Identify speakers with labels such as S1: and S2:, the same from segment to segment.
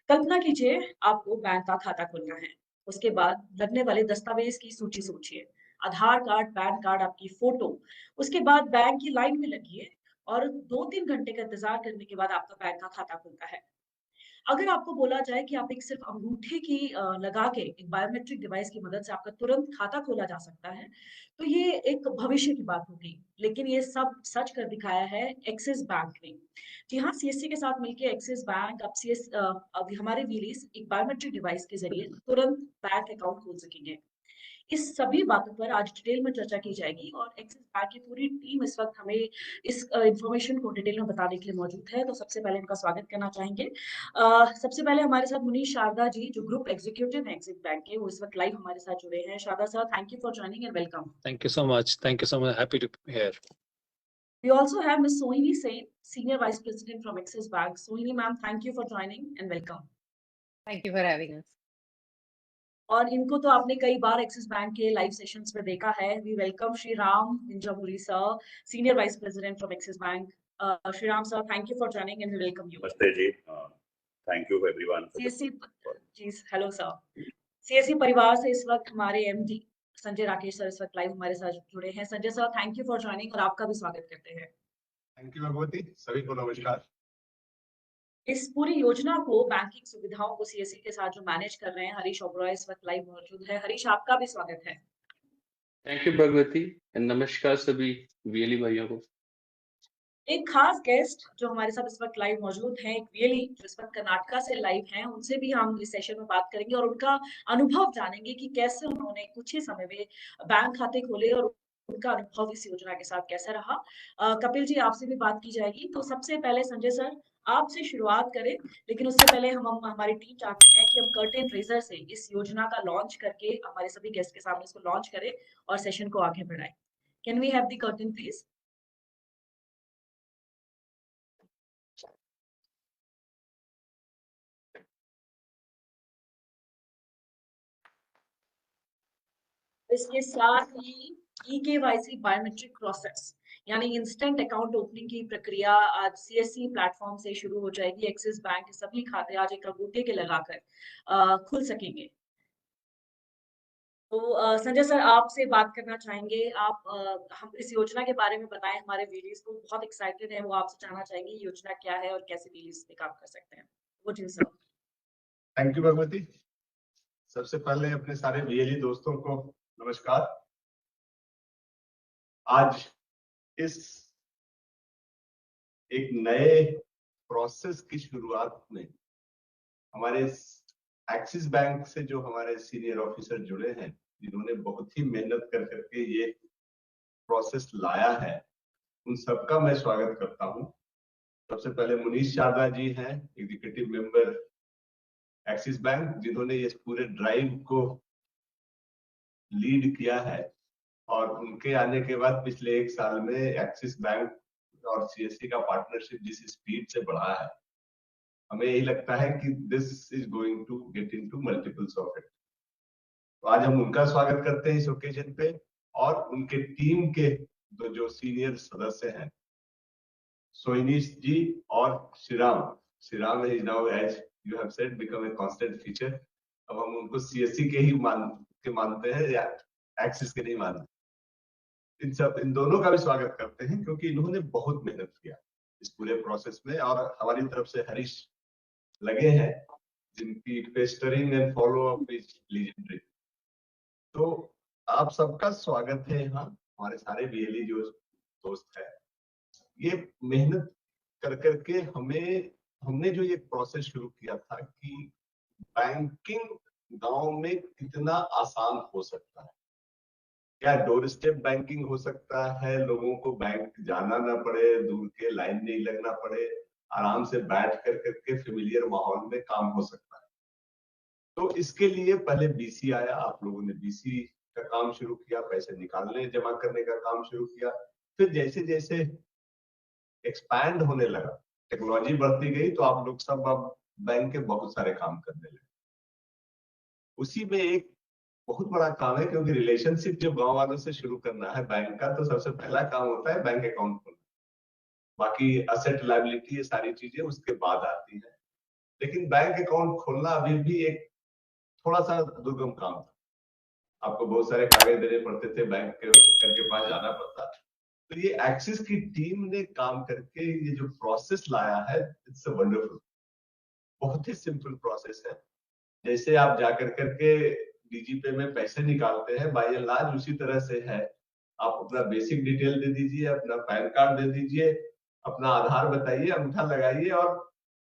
S1: कल्पना कीजिए आपको बैंक का खाता खोलना है। उसके बाद लगने वाले दस्तावेज की सूची सोचिए। आधार कार्ड, पैन कार्ड, आपकी फोटो। उसके बाद बैंक की लाइन में लगिए और 2-3 घंटे का इंतजार करने के बाद आपका बैंक का खाता खुलता है। अगर आपको बोला जाए कि आप एक सिर्फ अंगूठे की लगा के एक बायोमेट्रिक डिवाइस की मदद से आपका तुरंत खाता खोला जा सकता है, तो ये एक भविष्य की बात होगी। लेकिन ये सब सच कर दिखाया है एक्सिस बैंक ने। जी हाँ, सीएससी के साथ मिलके एक्सिस बैंक अब हमारे व्हीलीज एक बायोमेट्रिक डिवाइस के ज़रिए तुरंत बैंक अकाउंट खोल सकेंगे। इस सभी बातों पर आज डिटेल में चर्चा की जाएगी और एक्सिस बैंक की पूरी टीम इस वक्त हमें इस इन्फॉर्मेशन को डिटेल में बताने के लिए मौजूद है। तो सबसे पहले इनका स्वागत करना चाहेंगे। सबसे पहले हमारे साथ मुनीश शारदा जी, जो ग्रुप एग्जीक्यूटिव हैं एक्सिस बैंक के, वो इस वक्त लाइव हमारे साथ जुड़े हैं। Sharda sir, thank you for joining and welcome.
S2: Thank you so much. Thank you so much. Happy to be here.
S1: We also have Ms. Sohini Sain, Senior Vice President from Axis Bank. Sohini ma'am, thank you for joining and welcome.
S3: Thank you for having us.
S1: और इनको तो आपने कई बार Axis bank के live sessions में देखा है। We welcome Shri Ram Ninjamuri sir, senior vice president from Axis bank. Shri Ram sir, thank you for joining and we welcome you.
S4: नमस्ते ji, thank you everyone.
S1: CSC ji, hello sir. CSC परिवार से इस वक्त हमारे एमडी संजय राकेश सर इस वक्त लाइव हमारे साथ जुड़े हैं। Sanjay sir, thank you for joining और आपका भी स्वागत करते हैं।
S5: थैंक यू भगवती, सभी को नमस्कार।
S1: इस पूरी योजना को, बैंकिंग सुविधाओं को सीएससी के साथ जो मैनेज कर रहे हैं हरीश ओबरॉय इस वक्त लाइव मौजूद है। हरीश, आपका भी स्वागत है।
S6: थैंक यू भगवती एंड नमस्कार सभी वीएलई भाइयों को।
S1: एक खास गेस्ट जो हमारे साथ इस वक्त लाइव मौजूद हैं, एक वीएलई जो इस वक्त कर्नाटका से लाइव हैं, उनसे भी हम इस सेशन में बात करेंगे और उनका अनुभव जानेंगे कि कैसे उन्होंने कुछ ही समय में बैंक खाते खोले और उनका अनुभव इस योजना के साथ कैसा रहा। कपिल जी, आपसे भी बात की जाएगी। तो सबसे पहले संजय सर, आपसे शुरुआत करें, लेकिन उससे पहले हम हमारी टीम चाहती है कि हम कर्टेन रेजर से इस योजना का लॉन्च करके हमारे सभी गेस्ट के सामने इसको लॉन्च करें और सेशन को आगे बढ़ाएं। Can we have the curtain please? इसके साथ ही ई-केवाईसी बायोमेट्रिक प्रोसेस यानी इंस्टेंट अकाउंट ओपनिंग की प्रक्रिया आज सीएससी प्लेटफॉर्म से शुरू हो जाएगी। एक्सिस बैंक के सभी खाते आज एक अंगूठे के लगाकर खुल सकेंगे। तो संजय सर, आपसे बात करना चाहेंगे। आप हम इस योजना के बारे में बताएं, हमारे वीलीज को बहुत एक्साइटेड है, वो आपसे जानना चाहेंगे ये योजना क्या है और कैसे वीलीज पे काम कर सकते हैं। वो जी सर।
S5: Thank you Bhagwati. सबसे पहले अपने सारे वीएलई दोस्तों को नमस्कार। आज इस एक नए प्रोसेस की शुरुआत में हमारे एक्सिस बैंक से जो हमारे सीनियर ऑफिसर जुड़े हैं, जिन्होंने बहुत ही मेहनत कर करके ये प्रोसेस लाया है, उन सबका मैं स्वागत करता हूं। सबसे पहले मुनीश शारदा जी हैं, एग्जीक्यूटिव मेंबर एक्सिस बैंक, जिन्होंने इस पूरे ड्राइव को लीड किया है और उनके आने के बाद पिछले 1 साल में एक्सिस बैंक और सीएससी का पार्टनरशिप जिस स्पीड से बढ़ा है, हमें यही लगता है कि this is going to get into multiples of it. तो आज हम उनका स्वागत करते हैं इस ओकेजन पे और उनके टीम के जो सीनियर सदस्य हैं, सोहिनी जी और Shriram is now, as you have said, become a constant feature. अब हम उनको सीएससी के ही मानते हैं या एक्सिस के नहीं मानते। इन दोनों का भी स्वागत करते हैं क्योंकि इन्होंने बहुत मेहनत किया इस पूरे प्रोसेस में और हमारी तरफ से हरीश लगे हैं, जिनकी pestering and follow up is legendary. तो आप सबका स्वागत है यहाँ, हमारे सारे वीएलई जो दोस्त है। ये मेहनत कर करके हमने जो ये प्रोसेस शुरू किया था कि बैंकिंग गांव में कितना आसान हो सकता है, क्या डोर स्टेप बैंकिंग हो सकता है, लोगों को बैंक जाना ना पड़े, दूर के लाइन नहीं लगना पड़े, आराम से बैठ कर करके फेमिलियर माहौल में काम हो सकता है। तो इसके लिए पहले बीसी आया, आप लोगों ने बीसी का काम शुरू किया, पैसे निकालने जमा करने का काम शुरू किया। फिर जैसे जैसे एक्सपैंड होने लगा, टेक्नोलॉजी बढ़ती गई, तो आप लोग सब अब बैंक के बहुत सारे काम करने लगे। उसी में एक बहुत बड़ा काम है, क्योंकि रिलेशनशिप जब गांव वालों से शुरू करना है बैंक का, तो सबसे पहला काम होता है बैंक अकाउंट खोलना। बाकी असेट लायबिलिटी ये सारी चीजें उसके बाद आती है। लेकिन बैंक अकाउंट खोलना अभी भी एक थोड़ा सा दुर्गम काम था। आपको बहुत सारे कागज देने पड़ते थे, बैंक के पास जाना पड़ता। तो ये एक्सिस की टीम ने काम करके ये जो प्रोसेस लाया है, इट्स वंडरफुल। बहुत ही सिंपल प्रोसेस है। जैसे आप जाकर करके डीजीपे में पैसे निकालते हैं, बाय एंड लार्ज उसी तरह से है। आप अपना बेसिक डिटेल दे दीजिए, अपना पैन कार्ड दे दीजिए, अपना आधार बताइए, अंगूठा लगाइए और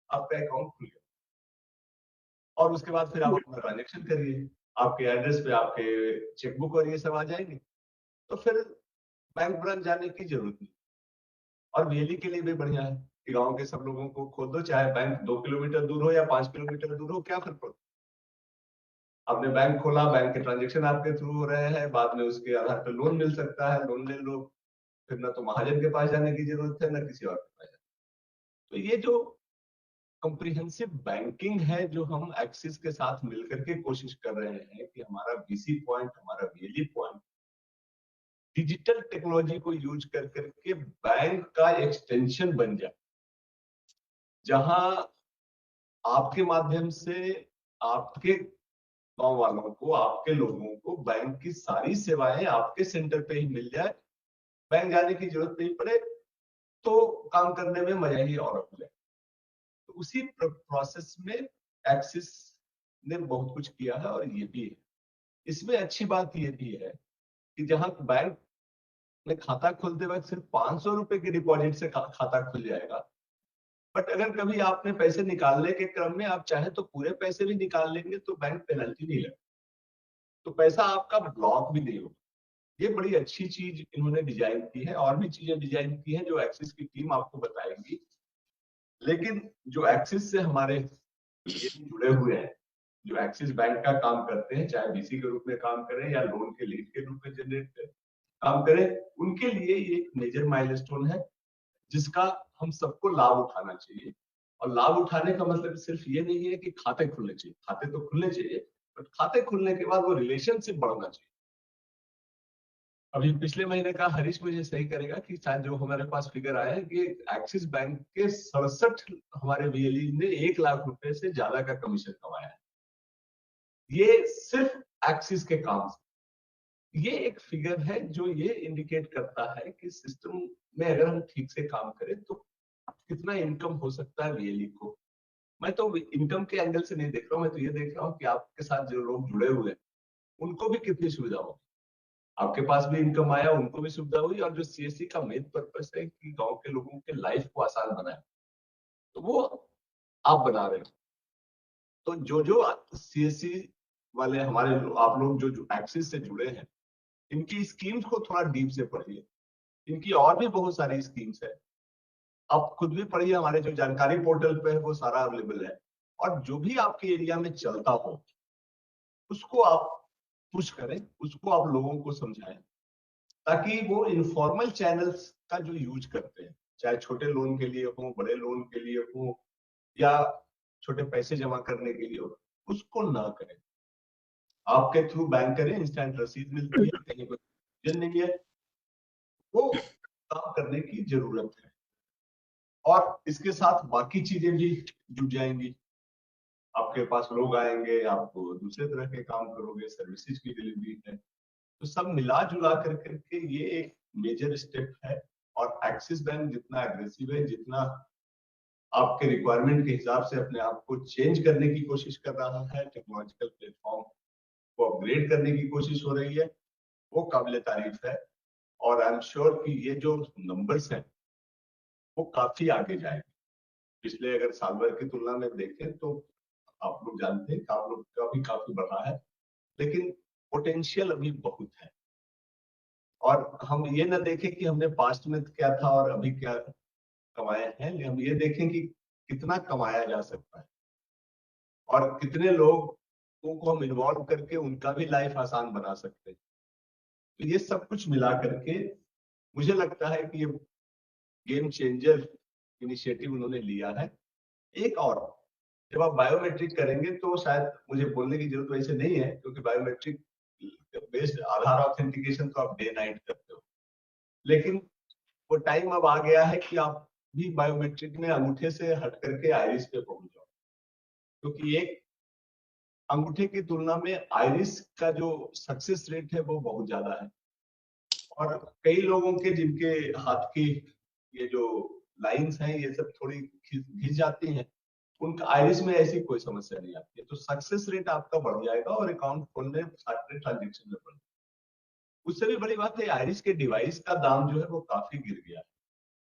S5: आपका अकाउंट खुल गया। और उसके बाद फिर आप अपना ट्रांजेक्शन करिए, आपके एड्रेस पे आपके चेकबुक और ये सब आ जाएंगे। तो फिर बैंक ब्रांच जाने की जरूरत नहीं। और वीएलई के लिए भी बढ़िया है कि गांव के सब लोगों को खोल दो, चाहे बैंक 2 किलोमीटर दूर हो या 5 किलोमीटर दूर हो, क्या फर्क पड़ता। आपने बैंक खोला, बैंक के ट्रांजेक्शन आपके थ्रू हो रहे हैं, बाद में उसके आधार पर लोन मिल सकता है, लोन ले लो। फिर ना तो महाजन के पास जाने की जरूरत है, ना किसी और के पास। तो ये जो कॉम्प्रिहेंसिव बैंकिंग है, जो हम एक्सिस के साथ मिलकर के कोशिश कर रहे हैं कि हमारा बीसी पॉइंट, हमारा वीएलई पॉइंट डिजिटल टेक्नोलॉजी को यूज कर करके बैंक का एक्सटेंशन बन जाए, जहां आपके माध्यम से आपके गांव वालों को, आपके लोगों को बैंक की सारी सेवाएं आपके सेंटर पे ही मिल जाए, बैंक जाने की जरूरत नहीं पड़े, तो काम करने में मजा ही और मिले। तो उसी प्रोसेस में एक्सिस ने बहुत कुछ किया है और ये भी है। इसमें अच्छी बात ये भी है कि जहां बैंक में खाता खोलते वक्त सिर्फ 500 रुपए के डिपॉजिट से खाता खुल जाएगा, बट अगर कभी आपने पैसे निकालने के क्रम में आप चाहे तो पूरे पैसे भी निकाल लेंगे तो बैंक पेनल्टी नहीं लगेगी, तो पैसा आपका ब्लॉक भी नहीं होगा। ये बड़ी अच्छी चीज इन्होंने डिजाइन की है। और भी चीजें डिजाइन की है जो एक्सिस की टीम आपको बताएगी। लेकिन जो एक्सिस से हमारे ये जुड़े हुए हैं, जो एक्सिस बैंक का काम करते हैं, चाहे बीसी के रूप में काम करें या लोन के लीड के रूप में जनरेट काम करें, उनके लिए ये एक मेजर माइलस्टोन है जिसका हम सबको लाभ उठाना चाहिए। और लाभ उठाने का मतलब सिर्फ ये नहीं है कि खाते खुलने चाहिए, खाते तो खुलने चाहिए, बट खाते खुलने के बाद वो रिलेशनशिप बढ़ना चाहिए। अभी पिछले महीने का हरीश मुझे सही करेगा कि शायद जो हमारे पास फिगर आया है कि एक्सिस बैंक के 67 हमारे वीएलई ने 1 लाख रुपए से ज्यादा का कमीशन कमाया है, ये सिर्फ एक्सिस के काम से। ये एक फिगर है जो ये इंडिकेट करता है कि सिस्टम में अगर हम ठीक से काम करें तो कितना इनकम हो सकता है वीएलई को। मैं तो इनकम के एंगल से नहीं देख रहा हूँ, मैं तो ये देख रहा हूँ कि आपके साथ जो लोग जुड़े हुए हैं उनको भी कितनी सुविधा होगी। आपके पास भी इनकम आया, उनको भी सुविधा हुई, और जो सीएससी का मेन पर्पस है कि गांव के लोगों के लाइफ को आसान बनाए, तो वो आप बना रहे हो। तो जो सीएससी वाले हमारे आप लोग जो एक्सिस से जुड़े हैं, इनकी स्कीम्स को थोड़ा डीप से पढ़िए। इनकी और भी बहुत सारी स्कीम्स है, आप खुद भी पढ़िए। हमारे जो जानकारी पोर्टल पे है वो सारा अवेलेबल है। और जो भी आपके एरिया में चलता हो उसको आप पुश करें, उसको आप लोगों को समझाएं, ताकि वो इनफॉर्मल चैनल्स का जो यूज करते हैं, चाहे छोटे लोन के लिए हो, बड़े लोन के लिए हो, या छोटे पैसे जमा करने के लिए हो, उसको ना करें। आपके थ्रू बैंक करें, इंस्टेंट रसीद मिलती है, कहीं कोई नहीं है, वो काम करने की जरूरत है। और इसके साथ बाकी चीजें भी जुड़ जाएंगी। आपके पास लोग आएंगे, आप दूसरे तरह के काम करोगे, सर्विसेज की डिलीवरी है, तो सब मिला जुला करके ये एक मेजर स्टेप है। और एक्सिस बैंक जितना एग्रेसिव है, जितना आपके रिक्वायरमेंट के हिसाब से अपने आप को चेंज करने की कोशिश कर रहा है, टेक्नोलॉजिकल प्लेटफॉर्म को अपग्रेड करने की कोशिश हो रही है, वो काबिल तारीफ है। और आई एम श्योर कि ये जो नंबर्स हैं वो काफी आगे जाएंगे। पिछले अगर साल भर की तुलना में देखें तो आप लोग जानते हैं कि आप लोग का भी काफी बढ़ा है, लेकिन पोटेंशियल अभी बहुत है। और हम ये ना देखें कि हमने पास्ट में क्या था और अभी क्या कमाए हैं, हम ये देखें कि कितना कमाया जा सकता है और कितने लोगों को हम इन्वॉल्व करके उनका भी लाइफ आसान बना सकते हैं। तो ये सब कुछ मिला करके मुझे लगता है कि ये गेम चेंजर इनिशिएटिव उन्होंने लिया है। एक और, जब आप बायोमेट्रिक करेंगे तो शायद मुझे बोलने की जरूरत वैसे नहीं है, क्योंकि बायोमेट्रिक बेस्ड आधार ऑथेंटिकेशन तो आप डे नाइट करते हो, लेकिन वो टाइम अब आ गया है कि आप भी बायोमेट्रिक में अंगूठे से हट करके आइरिस पे पहुंच जाओ। क्योंकि एक अंगूठे की तुलना में आइरिस का जो सक्सेस रेट है वो बहुत ज्यादा है, और कई लोगों के जिनके हाथ की ये जो लाइंस हैं ये सब थोड़ी घिस जाती हैं, उनका आइरिस में ऐसी कोई समस्या नहीं आती है, तो सक्सेस रेट आपका बढ़ जाएगा और अकाउंट खोलने सारे ट्रांजेक्शन में बढ़। उससे भी बड़ी बात है, आइरिस के डिवाइस का दाम जो है वो काफी गिर गया है।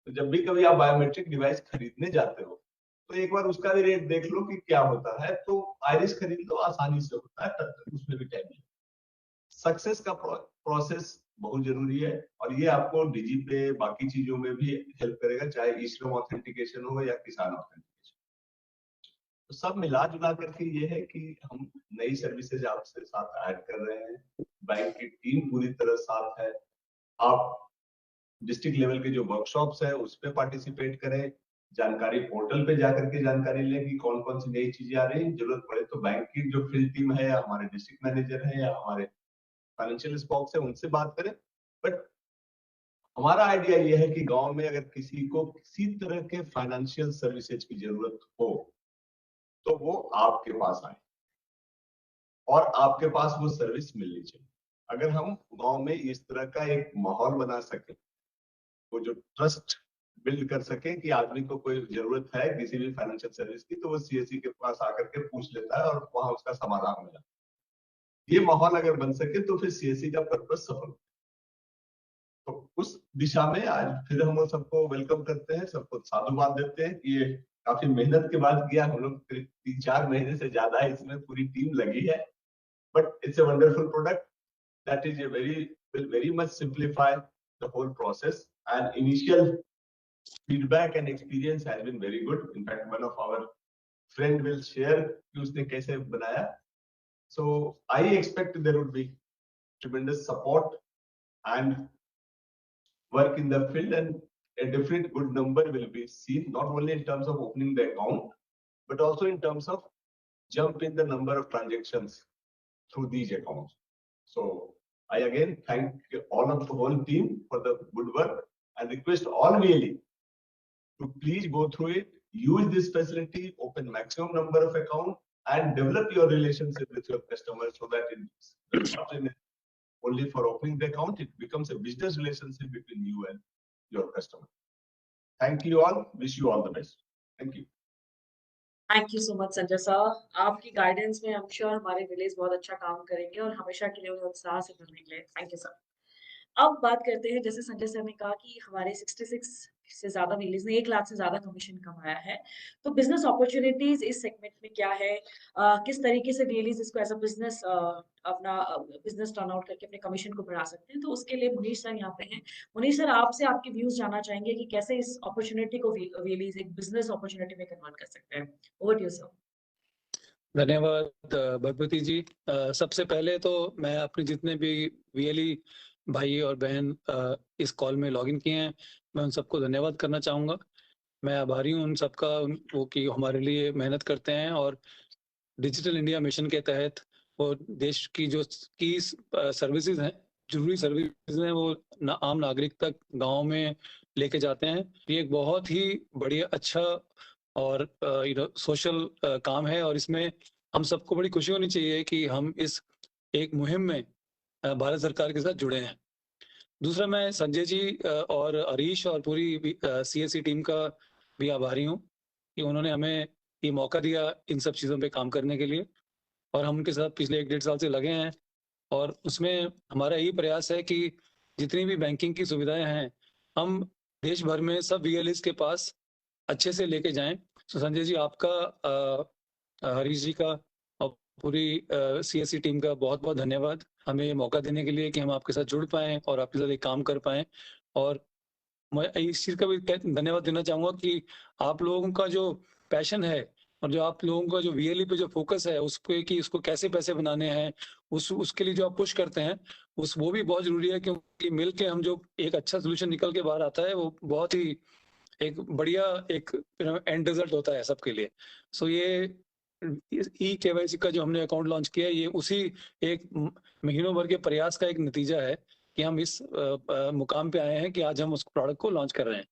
S5: तो जब भी कभी आप बायोमेट्रिक डिवाइस खरीदने जाते हो तो एक बार उसका भी रेट देख लो कि क्या होता है, तो आइरिस खरीद लो, आसानी से होता है, उसमें भी टाइम नहीं। सक्सेस का प्रोसेस बहुत जरूरी है, और ये आपको डिजी पे बाकी चीजों में भी हेल्प करेगा, चाहे ई श्रम ऑथेंटिकेशन हो या किसान ऑथेंटिकेशन। तो सब मिला जुला करके ये है कि हम नई सर्विसेज आपसे साथ ऐड कर रहे हैं, बैंक की टीम पूरी तरह साथ है। आप डिस्ट्रिक्ट लेवल के जो वर्कशॉप्स है उस पे पार्टिसिपेट करें, जानकारी पोर्टल पे जाकर के जानकारी लें कि कौन कौन सी नई चीजें आ रही हैं। जरूरत पड़े तो बैंक की जो फील्ड टीम है या हमारे डिस्ट्रिक्ट मैनेजर है या हमारे फाइनेंशियल स्पॉक्स है उनसे बात करें। बट हमारा आइडिया ये है कि गांव में अगर किसी को किसी तरह के फाइनेंशियल सर्विसेज की जरूरत हो तो वो आपके पास आए और आपके पास वो सर्विस मिलनी चाहिए। अगर हम गांव में इस तरह का एक माहौल बना सके, वो जो ट्रस्ट बिल्ड कर सके कि आदमी को कोई जरूरत है किसी भी फाइनेंशियल सर्विस की तो वो सीएससी के पास आकर के पूछ लेता है और वहां उसका समाधान हो जाता है। ये माहौल अगर बन सके तो फिर सीएससी का पर्पस सफल। तो उस दिशा में आज फिर हम सबको वेलकम करते हैं, सबको साधुवाद देते हैं कि ये काफी मेहनत के बाद किया, हम लोग 3-4 महीने से ज्यादा इसमें पूरी टीम लगी है, but it's a wonderful product that is will very much simplify the whole process, and initial feedback and experience has been very good. In fact, one of our friend will share कि उसने कैसे बनाया. So I expect there would be tremendous support and work in the field, and a definite good number will be seen, not only in terms of opening the account, but also in terms of jump in the number of transactions through these accounts. So I again thank all of the whole team for the good work and request all VLE to please go through it, use this facility, open maximum number of accounts, and develop your relationship with your customers so that it's not only for opening the account, it becomes a business relationship between you and your customer. Thank you all. Wish you all the best. Thank you.
S1: Thank you so much Sanjay sir, आपकी guidance में I am sure हमारे village बहुत अच्छा काम करेंगे और हमेशा के लिए उन्हें उत्साह से भरने के लिए थैंक यू सर। अब बात करते हैं, जैसे संजय सर ने कहा कि हमारे 66 से ज्यादा विलेज ने 1 लाख से ज्यादा कमीशन कमाया है, तो बिजनेस अपॉर्चुनिटीज इस सेगमेंट में क्या है, किस तरीके से विलेज इसको एज अ बिजनेस अपना बिजनेस टर्न आउट करके अपने कमीशन को बढ़ा सकते हैं, तो उसके लिए मुनीश सर यहाँ पे हैं। मुनीश सर, आपसे आपके व्यूज जानना चाहेंगे कि कैसे इस अपॉर्चुनिटी को विलेज एक बिजनेस अपॉर्चुनिटी में कन्वर्ट कर सकते हैं। Over to you sir.
S2: धन्यवाद भगवती जी। सबसे पहले तो मैं अपने जितने भी वीएलई भाई और बहन इस कॉल में लॉगिन किए हैं, मैं उन सबको धन्यवाद करना चाहूँगा। मैं आभारी हूँ उन सबका वो कि हमारे लिए मेहनत करते हैं और डिजिटल इंडिया मिशन के तहत वो देश की जो की सर्विसेज हैं, जरूरी सर्विसेज हैं, वो आम नागरिक तक गाँव में लेके जाते हैं। ये एक बहुत ही बढ़िया अच्छा और सोशल काम है और इसमें हम सबको बड़ी खुशी होनी चाहिए कि हम इस एक मुहिम में भारत सरकार के साथ जुड़े हैं। दूसरा, मैं संजय जी और हरीश और पूरी सीएससी टीम का भी आभारी हूँ कि उन्होंने हमें ये मौका दिया इन सब चीज़ों पे काम करने के लिए, और हम उनके साथ पिछले 1-1.5 साल से लगे हैं और उसमें हमारा यही प्रयास है कि जितनी भी बैंकिंग की सुविधाएं हैं हम देश भर में सब वीएलएस के पास अच्छे से लेके जाएं। तो संजय जी, आपका, हरीश जी का और पूरी सीएससी टीम का बहुत बहुत धन्यवाद हमें ये मौका देने के लिए कि हम आपके साथ जुड़ पाएं और आपके साथ एक काम कर पाएं। और मैं इस चीज़ का भी धन्यवाद देना चाहूँगा कि आप लोगों का जो पैशन है और जो आप लोगों का जो वीएलई पे जो फोकस है उस पे कि उसको कैसे पैसे बनाने हैं, उसके लिए जो आप पुश करते हैं वो भी बहुत जरूरी है, क्योंकि मिल के हम जो एक अच्छा सोल्यूशन निकल के बाहर आता है वो बहुत ही एक बढ़िया एक एंड रिजल्ट होता है सबके लिए। सो ये ई-केवाईसी का जो हमने अकाउंट लॉन्च किया है, ये उसी एक महीनों भर के प्रयास का एक नतीजा है कि हम इस मुकाम पे आए हैं कि आज हम उस प्रोडक्ट को लॉन्च कर रहे हैं।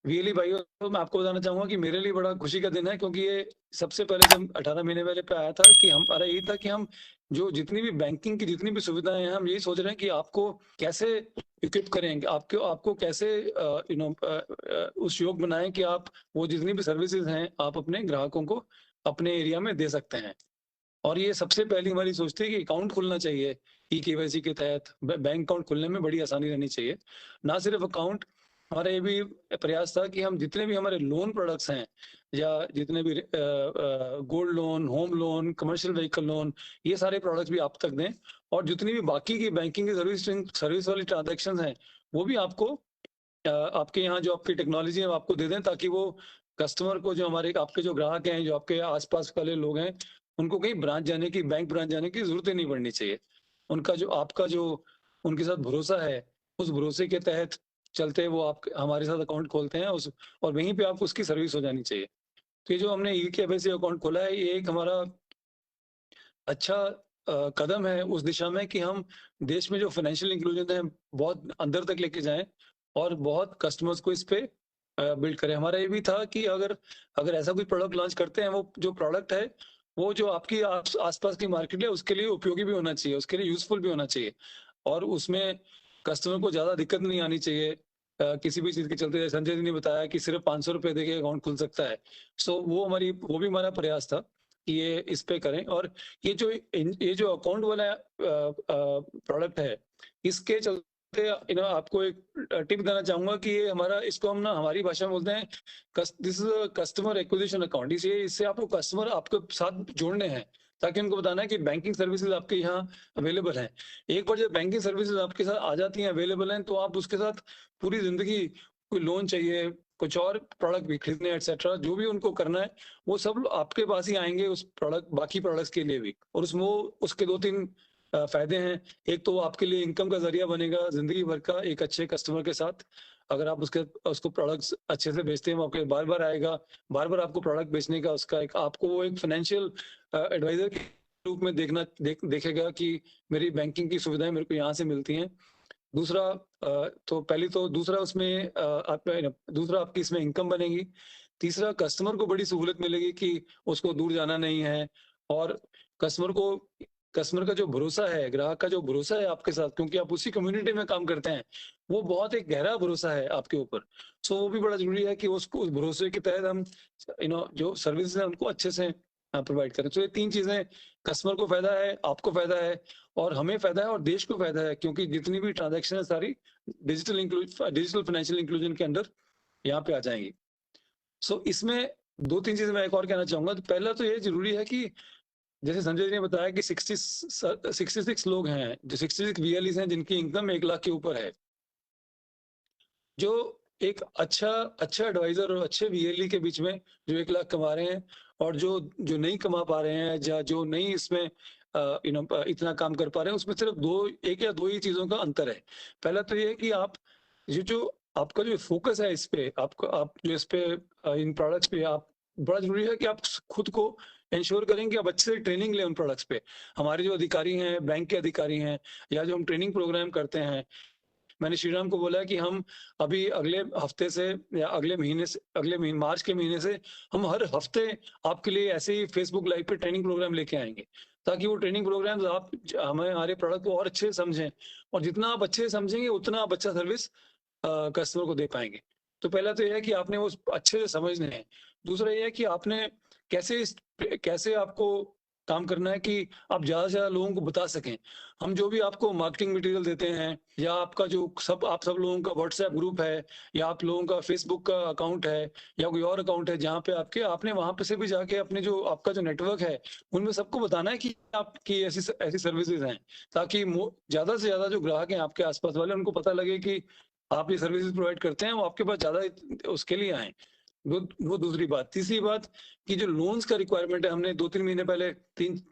S2: वीएलई भाइयों, तो मैं आपको बताना चाहूँगा कि मेरे लिए बड़ा खुशी का दिन है, क्योंकि ये सबसे पहले जब 18 महीने पहले पे आया था कि हमारा यही था कि हम जो जितनी भी बैंकिंग की जितनी भी सुविधाएँ हैं, हम यही सोच रहे हैं कि आपको कैसे इक्विप करें, आपको आपको कैसे उस योग बनाएँ कि आप वो जितनी भी सर्विसेज़ हैं, आप अपने ग्राहकों को अपने एरिया में दे सकते हैं। और ये सबसे पहली हमारी सोच थी कि अकाउंट खुलना चाहिए, ई-केवाईसी के तहत बैंक अकाउंट खुलने में बड़ी आसानी रहनी चाहिए। ना सिर्फ अकाउंट, हमारा ये भी प्रयास था कि हम जितने भी हमारे लोन प्रोडक्ट्स हैं या जितने भी gold loan, home loan, commercial vehicle loan, ये सारे प्रोडक्ट्स भी आप तक दें, और जितनी भी बाकी की बैंकिंग की सर्विस वाली ट्रांजैक्शंस हैं, वो भी आपको आपके यहाँ जो आपकी टेक्नोलॉजी है वो आपको दे दें, ताकि वो कस्टमर को, जो हमारे आपके जो ग्राहक हैं, जो आपके आस-पास वाले लोग हैं, उनको कहीं ब्रांच जाने की, बैंक ब्रांच जाने की ज़रूरत ही नहीं पड़नी चाहिए। उनका जो आपका जो उनके साथ भरोसा है, उस भरोसे के तहत चलते वो आप हमारे साथ अकाउंट खोलते हैं, उस और वहीं पे आपको उसकी सर्विस हो जानी चाहिए। तो ये जो हमने ई-केवाईसी अकाउंट खोला है, ये एक हमारा अच्छा कदम है उस दिशा में कि हम देश में जो फाइनेंशियल इंक्लूजन है, बहुत अंदर तक लेके जाएँ और बहुत कस्टमर्स को इस पे बिल्ड करें। हमारा ये भी था कि अगर अगर ऐसा कोई प्रोडक्ट लॉन्च करते हैं, वो जो प्रोडक्ट है, वो जो आपकी आस-पास की मार्केट है, उसके लिए उपयोगी भी होना चाहिए, उसके लिए यूज़फुल भी होना चाहिए, और उसमें कस्टमर को ज़्यादा दिक्कत नहीं आनी चाहिए। किसी भी चीज़ के चलते, जैसे संजय जी ने बताया कि सिर्फ़ ₹500 देके अकाउंट खुल सकता है। सो वो भी हमारा प्रयास था कि ये इस पे करें, और ये जो अकाउंट वाला प्रोडक्ट है, इसके चलते आपको एक टिप देना चाहूँगा कि ये हमारा, इसको हम ना हमारी भाषा में बोलते हैं, this is a customer acquisition account. इससे आपको कस्टमर आपके साथ जोड़ने हैं, ताकि उनको बताना है कि बैंकिंग सर्विसेज़ आपके यहाँ अवेलेबल हैं। एक बार जब बैंकिंग सर्विसेज़ आपके साथ आ जाती हैं, अवेलेबल हैं, तो आप उसके साथ पूरी ज़िंदगी, कोई लोन चाहिए, कुछ और प्रोडक्ट भी खरीदने एटसेट्रा, जो भी उनको करना है, वो सब आपके पास ही आएँगे उस प्रोडक्ट, बाकी प्रोडक्ट्स के लिए भी। और उसमें वो उसके 2-3 फ़ायदे हैं। एक तो वो आपके लिए इनकम का ज़रिया बनेगा ज़िंदगी भर का, एक अच्छे कस्टमर के साथ। अगर आप उसको प्रोडक्ट्स अच्छे से बेचते हैं, वो आपके बार-बार आएगा, बार-बार आपको प्रोडक्ट बेचने का उसका एक, आपको वो एक फाइनेंशियल एडवाइज़र के रूप में देखेगा कि मेरी बैंकिंग की सुविधाएँ मेरे को यहाँ से मिलती हैं। दूसरा तो पहली तो दूसरा उसमें दूसरा आपकी इसमें इनकम बनेगी। तीसरा, कस्टमर को बड़ी सहूलियत मिलेगी कि उसको दूर जाना नहीं है, और कस्टमर को कस्टमर का जो भरोसा है, ग्राहक का जो भरोसा है आपके साथ, क्योंकि आप उसी कम्युनिटी में काम करते हैं, वो बहुत एक गहरा भरोसा है आपके ऊपर। सो वो भी बड़ा ज़रूरी है कि उसको उस भरोसे के तहत हम जो सर्विसेज़ हैं उनको अच्छे से प्रोवाइड करें। तो ये 3 चीज़ें, कस्टमर को फ़ायदा है, आपको फ़ायदा है, और हमें फ़ायदा है, और देश को फ़ायदा है, क्योंकि जितनी भी ट्रांज़ैक्शन है सारी डिजिटल फाइनेंशियल इंक्लूजन के अंदर यहाँ पे आ जाएँगी। सो इसमें 2-3 चीज़ें मैं एक और कहना चाहूँगा। तो पहला तो ये ज़रूरी है कि जैसे संजय जी ने बताया कि 66 लोग हैं, जो 66 वीएलईज़ हैं जिनकी इनकम 1 लाख के ऊपर है। जो एक अच्छा एडवाइज़र और अच्छे वीएलई के बीच में जो 1 लाख कमा रहे हैं, और जो जो नहीं कमा पा रहे हैं, या जो नहीं इसमें इतना काम कर पा रहे हैं, उसमें सिर्फ 1 या 2 ही चीज़ों का अंतर है। पहला तो ये है कि आप ये जो आपका जो फ़ोकस है इस पे, आप जो इस पे इन प्रोडक्ट्स पे आप, बड़ा ज़रूरी है कि आप खुद को एंश्योर करें कि आप अच्छे से ट्रेनिंग लें उन प्रोडक्ट्स पे। हमारे जो अधिकारी हैं, बैंक के अधिकारी हैं, या जो हम ट्रेनिंग प्रोग्राम करते हैं, मैंने श्रीराम को बोला कि हम अभी अगले हफ्ते से, या मार्च के महीने से हम हर हफ्ते आपके लिए ऐसे ही फेसबुक लाइव पे ट्रेनिंग प्रोग्राम लेके आएंगे, ताकि वो ट्रेनिंग प्रोग्राम्स आप हमारे प्रोडक्ट को और अच्छे से समझें, और जितना आप अच्छे से समझेंगे उतना आप अच्छा सर्विस कस्टमर को दे पाएंगे। तो पहला तो यह है कि आपने वो अच्छे से समझने हैं। दूसरा ये है कि आपने कैसे आपको काम करना है कि आप ज़्यादा से ज़्यादा लोगों को बता सकें। हम जो भी आपको मार्केटिंग मटेरियल देते हैं, या आपका जो आप सब लोगों का व्हाट्सएप ग्रुप है, या आप लोगों का फेसबुक का अकाउंट है, या कोई और अकाउंट है जहाँ पे आपने वहाँ पे से भी जाके अपने जो आपका जो नेटवर्क है, उनमें सबको बताना है कि आपकी ऐसी सर्विसेज हैं, ताकि ज़्यादा से ज़्यादा जो ग्राहक हैं आपके आस-पास वाले, उनको पता लगे कि आप ये सर्विसेज प्रोवाइड करते हैं, वो आपके पास ज़्यादा उसके लिए आएँ। वो दूसरी बात। तीसरी बात कि जो लोन्स का रिक्वायरमेंट है, हमने 2-3 महीने पहले,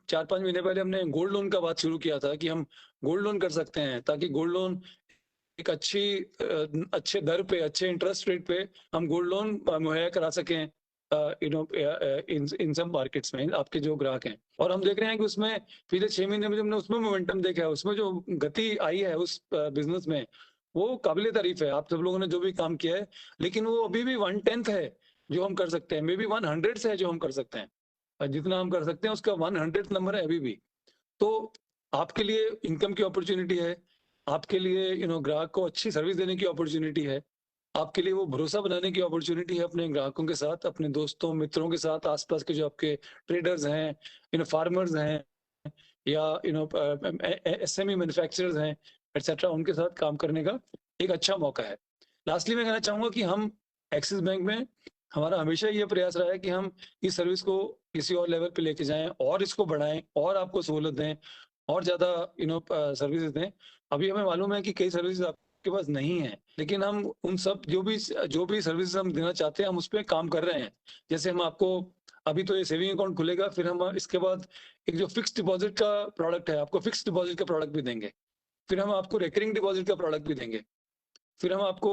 S2: 4-5 महीने पहले हमने गोल्ड लोन का बात शुरू किया था कि हम गोल्ड लोन कर सकते हैं, ताकि गोल्ड लोन एक अच्छे दर पे, अच्छे इंटरेस्ट रेट पे हम गोल्ड लोन मुहैया करा सकें इन सब मार्केट्स में, आपके जो ग्राहक हैं। और हम देख रहे हैं कि उसमें पिछले 6 महीने में जो हमने उसमें मोमेंटम देखा है, उसमें जो गति आई है उस बिज़नेस में, वो काबिले तारीफ है, आप सब लोगों ने जो भी काम किया है, लेकिन वो अभी भी 1/10 है जो हम कर सकते हैं, मे बी 100 है जो हम कर सकते हैं, जितना हम कर सकते हैं उसका 100 नंबर है अभी भी। तो आपके लिए इनकम की अपॉर्चुनिटी है, आपके लिए ग्राहक को अच्छी सर्विस देने की अपॉर्चुनिटी है, आपके लिए वो भरोसा बनाने की अपॉर्चुनिटी है अपने ग्राहकों के साथ, अपने दोस्तों मित्रों के साथ, आसपास के जो आपके ट्रेडर्स हैं, फार्मर्स हैं, या एसएमई मैन्युफैक्चरर्स हैं, एटसेट्रा, उनके साथ काम करने का एक अच्छा मौका है। लास्टली मैं कहना चाहूंगा कि हम एक्सिस बैंक में हमारा हमेशा ये प्रयास रहा है कि हम इस सर्विस को किसी और लेवल पे लेके जाएं और इसको बढ़ाएं और आपको सहूलत दें और ज्यादा सर्विसेज दें। अभी हमें मालूम है कि कई सर्विसेज आपके पास नहीं है, लेकिन हम उन सब जो भी सर्विसेज हम देना चाहते हैं हम उस पर काम कर रहे हैं। जैसे हम आपको अभी तो ये सेविंग अकाउंट खुलेगा, फिर हम इसके बाद एक जो फिक्स डिपॉजिट का प्रोडक्ट है, आपको फिक्स डिपॉजिट का प्रोडक्ट भी देंगे, फिर हम आपको रिकरिंग डिपॉजिट का प्रोडक्ट भी देंगे, फिर हम आपको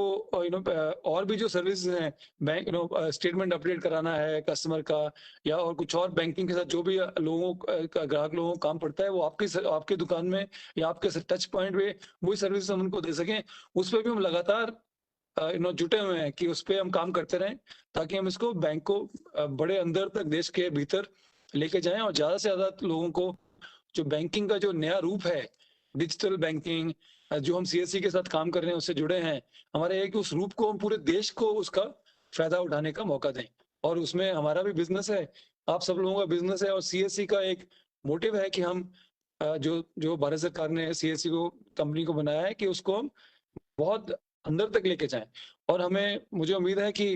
S2: और भी जो सर्विसेज हैं, बैंक स्टेटमेंट अपडेट कराना है कस्टमर का, या और कुछ और बैंकिंग के साथ जो भी ग्राहक लोगों को काम पड़ता है, वो आपकी दुकान में या आपके टच पॉइंट पे वही सर्विस हम उनको दे सकें, उस पर भी हम लगातार जुटे हुए हैं कि उस पर हम काम करते रहें, ताकि हम इसको बैंक को बड़े अंदर तक देश के भीतर लेके जाएं और ज्यादा से ज्यादा लोगों को जो बैंकिंग का जो नया रूप है, डिजिटल बैंकिंग, जो हम सीएससी के साथ काम कर रहे हैं उससे जुड़े हैं, हमारे एक उस रूप को हम पूरे देश को उसका फायदा उठाने का मौका दें। और उसमें हमारा भी बिजनेस है, आप सब लोगों का बिजनेस है, और सीएससी का एक मोटिव है कि हम जो जो भारत सरकार ने सीएससी को कंपनी को बनाया है कि उसको हम बहुत अंदर तक लेके जाएं। और मुझे उम्मीद है कि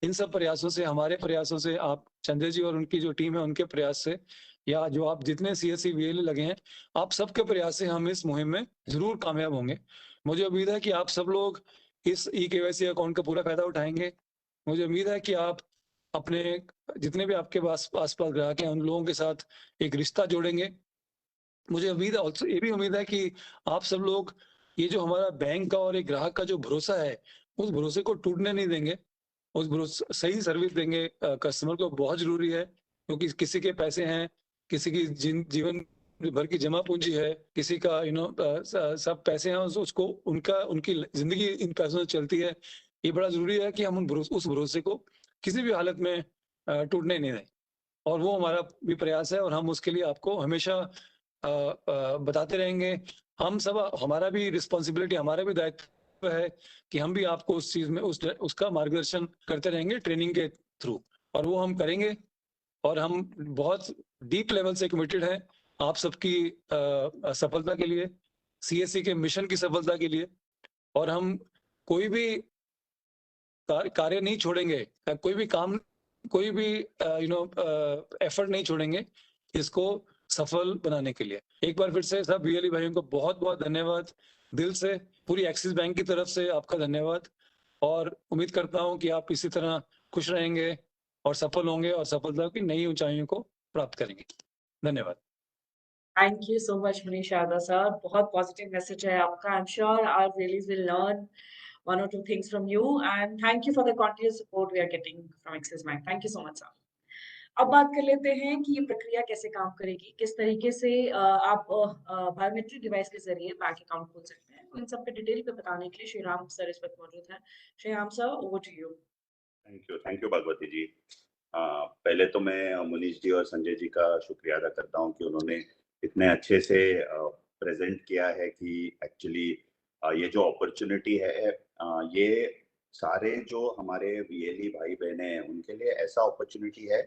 S2: इन सब प्रयासों से, हमारे प्रयासों से, आप संजय जी और उनकी जो टीम है उनके प्रयास से, या जो आप जितने सीएससी वीएल लगे हैं, आप सबके प्रयास से हम इस मुहिम में जरूर कामयाब होंगे। मुझे उम्मीद है कि आप सब लोग इस ई-केवाईसी अकाउंट का पूरा फायदा उठाएंगे। मुझे उम्मीद है कि आप अपने जितने भी आपके आसपास ग्राहक हैं उन लोगों के साथ एक रिश्ता जोड़ेंगे। मुझे उम्मीद है, ऑल्सो ये भी उम्मीद है कि आप सब लोग ये जो हमारा बैंक का और एक ग्राहक का जो भरोसा है, उस भरोसे को टूटने नहीं देंगे, उस भरोसे सही सर्विस देंगे कस्टमर को। बहुत जरूरी है, क्योंकि किसी के पैसे हैं, किसी की जीवन भर की जमा पूंजी है, किसी का सब पैसे हैं, उसको उनकी जिंदगी इन पैसों से चलती है। ये बड़ा जरूरी है कि हम उस भरोसे को किसी भी हालत में टूटने नहीं दें, और वो हमारा भी प्रयास है, और हम उसके लिए आपको हमेशा बताते रहेंगे। हम सब, हमारा भी रिस्पॉन्सिबिलिटी, हमारा भी दायित्व है कि हम भी आपको उस चीज में उसका मार्गदर्शन करते रहेंगे ट्रेनिंग के थ्रू, और वो हम करेंगे। और हम बहुत डीप लेवल से कमिटेड हैं आप सबकी सफलता के लिए, सीएससी के मिशन की सफलता के लिए। और हम कोई भी कार्य नहीं छोड़ेंगे, कोई भी काम, कोई भी एफर्ट नहीं छोड़ेंगे इसको सफल बनाने के लिए। एक बार फिर से सब वीएलई भाइयों को बहुत बहुत धन्यवाद, दिल से पूरी एक्सिस बैंक की तरफ से आपका धन्यवाद, और उम्मीद करता हूं कि आप इसी तरह खुश रहेंगे और सफल होंगे और सफलता की नई ऊंचाइयों को प्राप्त करेंगे। धन्यवाद।
S1: Thank you so much, Manish Yadav sir. बहुत positive message है आपका. I'm sure our rallies will learn one or two things from you, and thank you for the continuous support we are getting from Axis Bank. Thank you so much, sir. अब बात कर लेते हैं कि ये प्रक्रिया कैसे काम करेगी, किस तरीके से आप बायोमेट्रिक डिवाइस के जरिए बैंक अकाउंट खोल सकते हैं। तो इन सब पे डिटेल पे बताने के लिए श्रीराम सर इस वक्त मौजूद हैं। Shriram sir, over to you.
S4: Thank you Bhagwati ji. पहले तो मैं मनीष जी और संजय जी का शुक्रिया अदा करता हूं कि उन्होंने इतने अच्छे से प्रेजेंट किया है कि एक्चुअली ये जो अपॉर्चुनिटी है, ये सारे जो हमारे वीएलई भाई बहने हैं उनके लिए ऐसा अपॉर्चुनिटी है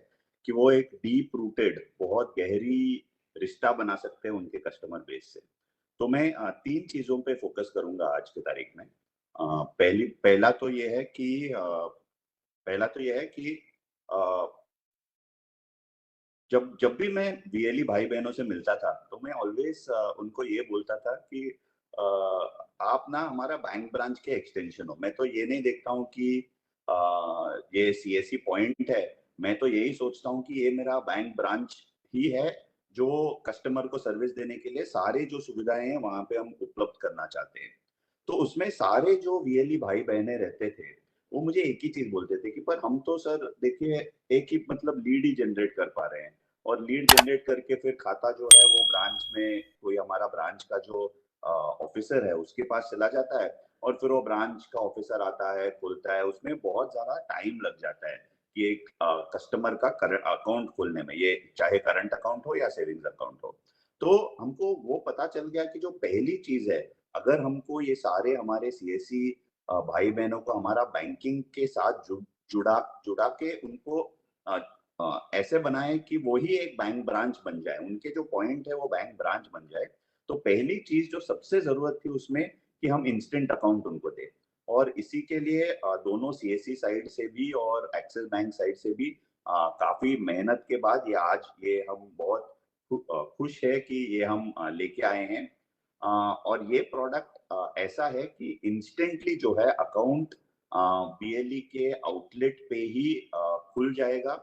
S4: कि वो एक डीप रूटेड, बहुत गहरी रिश्ता बना सकते हैं उनके कस्टमर बेस से। तो मैं 3 चीजों पे फोकस करूंगा आज की तारीख में। पहला तो ये है कि जब भी मैं वीएलई भाई बहनों से मिलता था तो मैं ऑलवेज उनको ये बोलता था कि आप ना हमारा बैंक ब्रांच के एक्सटेंशन हो। मैं तो ये नहीं देखता हूँ कि ये सीएससी पॉइंट है, मैं तो यही सोचता हूँ कि ये मेरा बैंक ब्रांच ही है जो कस्टमर को सर्विस देने के लिए सारे जो सुविधाएं हैं वहां पे हम उपलब्ध करना चाहते हैं। तो उसमें सारे जो वीएलई भाई बहने रहते थे वो मुझे एक ही चीज बोलते थे कि पर हम तो सर देखिए एक ही मतलब लीड ही जनरेट कर पा रहे हैं, और लीड जनरेट करके फिर खाता जो है वो ब्रांच में कोई हमारा ब्रांच का जो ऑफिसर है उसके पास चला जाता है, और फिर वो ब्रांच का ऑफिसर आता है, खोलता है, उसमें बहुत ज्यादा टाइम लग जाता है कि एक कस्टमर का करंट अकाउंट खोलने में, ये चाहे करंट अकाउंट हो या सेविंग्स अकाउंट हो। तो हमको वो पता चल गया कि जो पहली चीज है, अगर हमको ये सारे हमारे सीएससी भाई बहनों को हमारा बैंकिंग के साथ जुड़ा जुड़ा के उनको ऐसे बनाए कि वो ही एक बैंक ब्रांच बन जाए, उनके जो पॉइंट है वो बैंक ब्रांच बन जाए। तो पहली चीज जो सबसे जरूरत थी उसमें कि हम इंस्टेंट अकाउंट उनको दें, और इसी के लिए दोनों सीएससी साइड से भी और एक्सिस बैंक साइड से भी काफी मेहनत के बाद ये आज ये हम बहुत खुश है कि ये हम लेके आए हैं। और ये प्रोडक्ट ऐसा है कि इंस्टेंटली जो है अकाउंट बीएलई के आउटलेट पे ही खुल जाएगा,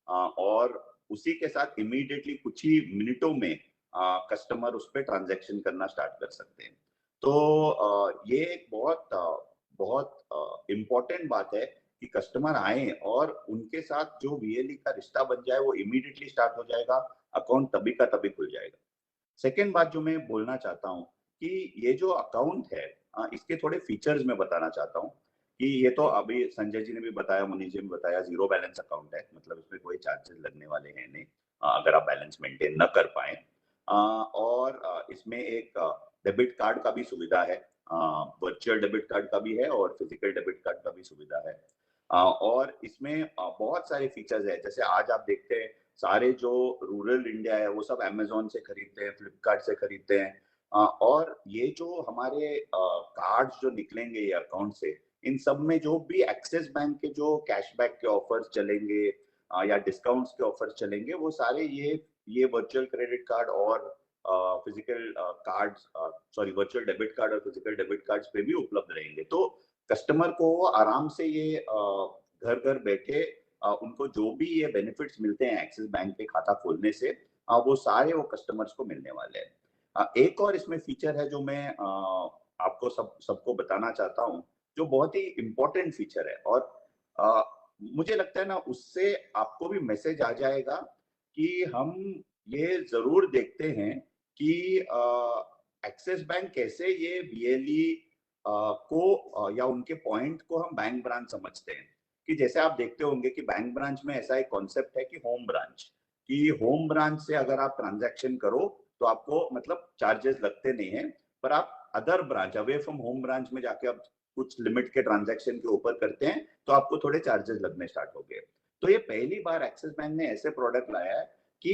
S4: और उसी के साथ इमीडिएटली कुछ ही मिनटों में कस्टमर उस पर ट्रांजैक्शन करना स्टार्ट कर सकते हैं। तो ये एक बहुत इम्पोर्टेंट बात है कि कस्टमर आए और उनके साथ जो वीएलई का रिश्ता बन जाए वो इमीडिएटली स्टार्ट हो जाएगा, अकाउंट तभी का तभी खुल जाएगा। सेकेंड बात जो मैं बोलना चाहता हूँ कि ये जो अकाउंट है इसके थोड़े फीचर्स मैं बताना चाहता हूँ कि ये तो अभी संजय जी ने भी बताया, मुनीष जी ने बताया, जीरो बैलेंस अकाउंट है, मतलब इसमें कोई चार्जेस लगने वाले हैं नहीं अगर आप बैलेंस मेंटेन न कर पाए। और इसमें एक डेबिट कार्ड का भी सुविधा है, वर्चुअल डेबिट कार्ड का भी है और फिजिकल डेबिट कार्ड का भी सुविधा है। और इसमें बहुत सारे फीचर्स है, जैसे आज आप देखते हैं सारे जो रूरल इंडिया है वो सब अमेजोन से खरीदते हैं, फ्लिपकार्ट से खरीदते हैं, और ये जो हमारे कार्ड्स जो निकलेंगे ये अकाउंट से, इन सब में जो भी एक्सिस बैंक के जो कैशबैक के ऑफर्स चलेंगे या डिस्काउंट्स के ऑफर्स चलेंगे, वो सारे ये वर्चुअल क्रेडिट कार्ड और physical cards, sorry virtual debit card और फिजिकल डेबिट कार्ड्स पे भी उपलब्ध रहेंगे। तो कस्टमर को आराम से ये घर घर बैठे उनको जो भी ये बेनिफिट्स मिलते हैं एक्सिस बैंक के खाता खोलने से, वो सारे वो कस्टमर्स को मिलने वाले हैं। एक और इसमें फीचर है जो मैं आपको सबको बताना चाहता हूँ, जो बहुत ही इम्पोर्टेंट फीचर है, और मुझे लगता है ना उससे आपको भी मैसेज आ जाएगा कि हम ये जरूर देखते हैं कि एक्सिस बैंक कैसे ये बीएलई को या उनके पॉइंट को हम बैंक ब्रांच समझते हैं। कि जैसे आप देखते होंगे कि बैंक ब्रांच में ऐसा एक कॉन्सेप्ट है कि होम ब्रांच, कि होम ब्रांच से अगर आप ट्रांजैक्शन करो तो आपको मतलब चार्जेस लगते नहीं है, पर आप other branch away from home branch में जाके आप कुछ लिमिट के ट्रांजैक्शन के ऊपर करते हैं तो आपको थोड़े चार्जेस लगने स्टार्ट हो गए। तो ये पहली बार एक्सिस बैंक ने ऐसे प्रोडक्ट लाया है कि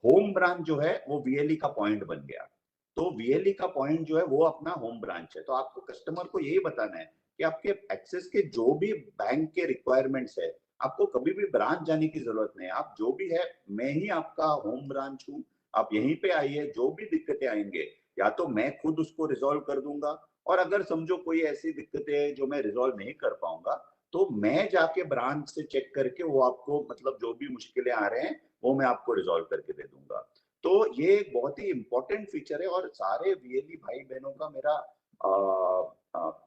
S4: होम ब्रांच जो है वो वीएलई का पॉइंट बन गया। तो वीएलई का पॉइंट जो है वो अपना होम ब्रांच है। तो आपको कस्टमर को यही बताना है कि आपके एक्सेस के जो भी बैंक के रिक्वायरमेंट्स है, आपको कभी भी ब्रांच जाने की जरूरत नहीं है। आप जो भी है, मैं ही आपका होम ब्रांच हूँ, आप यहीं पे आइए, जो भी दिक्कतें आएंगे या तो मैं खुद उसको रिजॉल्व कर दूंगा, और अगर समझो कोई ऐसी दिक्कतें जो मैं रिजॉल्व नहीं कर पाऊंगा तो मैं जाके ब्रांच से चेक करके वो आपको मतलब जो भी मुश्किलें आ रहे हैं वो मैं आपको रिजॉल्व करके दे दूंगा। तो ये एक बहुत ही इंपॉर्टेंट फीचर है, और सारे वीएलई भाई बहनों का मेरा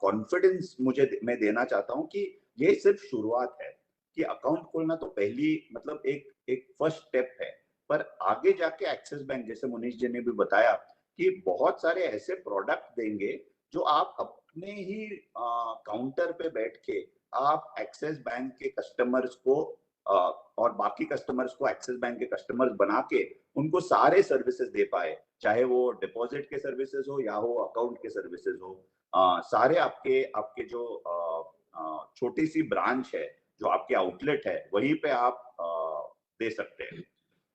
S4: कॉन्फिडेंस मैं देना चाहता हूँ कि ये सिर्फ शुरुआत है, कि अकाउंट खोलना तो पहली मतलब एक फर्स्ट स्टेप है, पर आगे जाके एक्सिस बैंक, जैसे मुनीष जी ने भी बताया, कि बहुत सारे ऐसे प्रोडक्ट देंगे जो आप अपने ही काउंटर पे बैठ के आप एक्सिस बैंक के कस्टमर्स को और बाकी कस्टमर्स को एक्सिस बैंक के कस्टमर्स बना के उनको सारे सर्विसेज दे पाए, चाहे वो डिपॉजिट के सर्विसेज हो या हो अकाउंट के सर्विसेज हो, सारे आपके आपके जो छोटी सी ब्रांच है, जो आपके आउटलेट है, वहीं पे आप दे सकते हैं।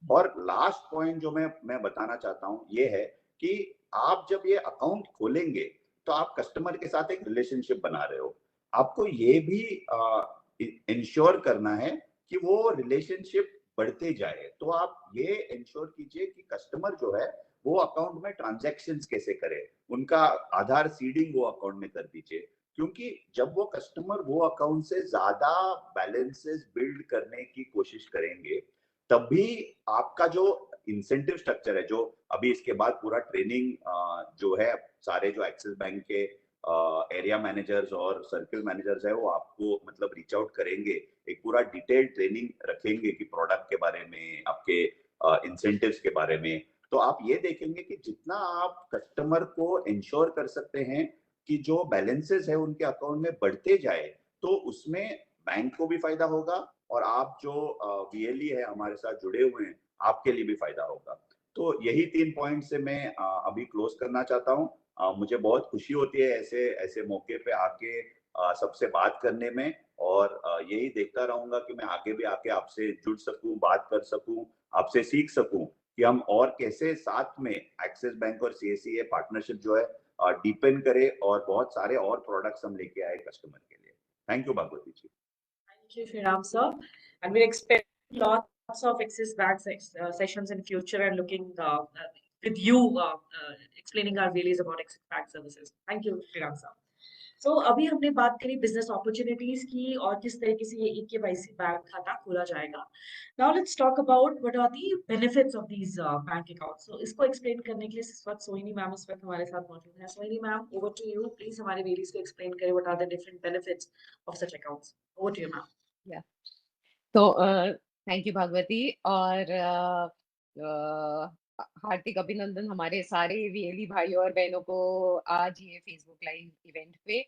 S4: और लास्ट पॉइंट जो मैं बताना चाहता हूँ ये है कि आप जब ये अकाउंट खोलेंगे तो आप कस्टमर के साथ एक रिलेशनशिप बना रहे हो। आपको ये भी इंश्योर करना है कि वो रिलेशनशिप बढ़ते जाए। तो आप ये इंश्योर कीजिए कि कस्टमर जो है वो अकाउंट में ट्रांजैक्शंस कैसे करे, उनका आधार सीडिंग वो अकाउंट में कर दीजिए, क्योंकि जब वो कस्टमर वो अकाउंट से ज्यादा बैलेंसेस बिल्ड करने की कोशिश करेंगे, तभी आपका जो इंसेंटिव स्ट्रक्चर है, जो अभी इसके बाद पूरा ट्रेनिंग जो है सारे जो एक्सिस बैंक के एरिया मैनेजर्स और सर्किल मैनेजर्स है वो आपको मतलब रीच आउट करेंगे, एक पूरा डिटेल्ड ट्रेनिंग रखेंगे कि प्रोडक्ट के बारे में, आपके इंसेंटिव्स के बारे में। तो आप ये देखेंगे कि जितना आप कस्टमर को इंश्योर कर सकते हैं कि जो बैलेंसेस है उनके अकाउंट में बढ़ते जाए, तो उसमें बैंक को भी फायदा होगा और आप जो वीएलई है हमारे साथ जुड़े हुए हैं, आपके लिए भी फायदा होगा। तो यही 3 पॉइंट से मैं अभी क्लोज करना चाहता हूँ। मुझे बहुत खुशी होती है ऐसे ऐसे मौके पे आके सबसे बात करने में, और यही देखता रहूंगा कि मैं आगे भी आके आपसे जुड़ सकूं, बात कर सकूं, आपसे सीख सकूं कि हम और कैसे साथ में एक्सिस बैंक और सीएससी पार्टनरशिप जो है डीपेन करे और बहुत सारे और प्रोडक्ट्स हम लेके आए कस्टमर के लिए। Thank you Bhagwati ji.
S1: Thank you, Shriram sir. And we expect lots of Axis Bank sessions in future and looking with you explaining our values about Axis Bank services. Thank you, Shriram sir. So अभी हमने बात करी business opportunities की और किस तरीके से ये eKYC बैंक खाता खोला जाएगा. Now let's talk about what are the benefits of these bank accounts. So इसको explain करने के लिए इस वक्त सोहिनी मैम इस वक्त हमारे साथ मौजूद है. सोहिनी ma'am, over to you. Please हमारे values को explain करें what are the different benefits of such accounts. Over to you, ma'am.
S3: या तो थैंक यू भागवती और हार्दिक अभिनंदन हमारे सारे वीएलई भाइयों और बहनों को आज ये फेसबुक लाइव इवेंट पे।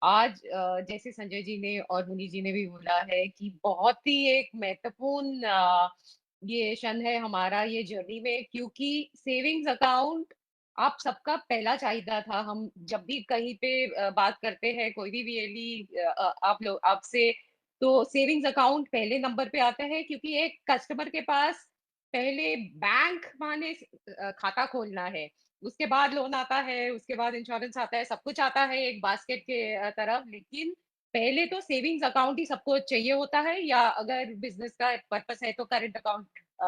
S3: आज जैसे संजय जी ने और मुनि जी ने भी बोला है कि बहुत ही एक महत्वपूर्ण ये क्षण है हमारा ये जर्नी में, क्योंकि सेविंग्स अकाउंट आप सबका पहला चाहिए था। हम जब भी कहीं पे बात करते हैं कोई भी वीएलई आप लोग आपसे, तो सेविंग्स अकाउंट पहले नंबर पे आता है, क्योंकि एक कस्टमर के पास पहले बैंक माने खाता खोलना है, उसके बाद लोन आता है, उसके बाद इंश्योरेंस आता है, सब कुछ आता है एक बास्केट के तरफ। लेकिन पहले तो सेविंग्स अकाउंट ही सबको चाहिए होता है, या अगर बिजनेस का पर्पस है तो करंट अकाउंट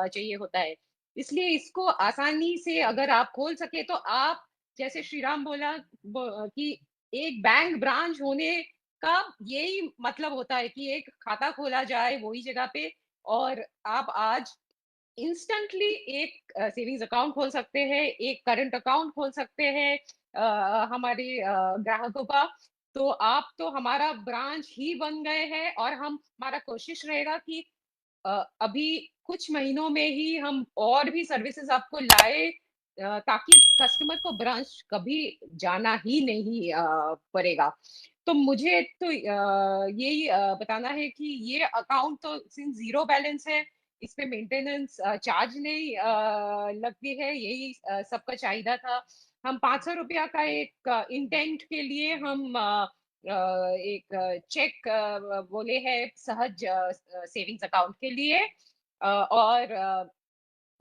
S3: चाहिए होता है। इसलिए इसको आसानी से अगर आप खोल सके तो आप, जैसे श्रीराम बोला कि एक बैंक ब्रांच होने का यही मतलब होता है कि एक खाता खोला जाए वही जगह पे, और आप आज इंस्टेंटली एक सेविंग्स अकाउंट खोल सकते हैं, एक करंट अकाउंट खोल सकते हैं हमारे ग्राहकों का। तो आप तो हमारा ब्रांच ही बन गए हैं, और हम हमारा कोशिश रहेगा कि अभी कुछ महीनों में ही हम और भी सर्विसेज आपको लाए, ताकि कस्टमर को ब्रांच कभी जाना ही नहीं पड़ेगा। तो मुझे तो यही बताना है कि ये अकाउंट तो सिंस जीरो बैलेंस है, इस पे मेंटेनेंस चार्ज नहीं लगती है, यही सबका चाहिए था। हम 500 रुपया का एक इंटेंट के लिए हम एक चेक बोले है सहज सेविंग्स अकाउंट के लिए, और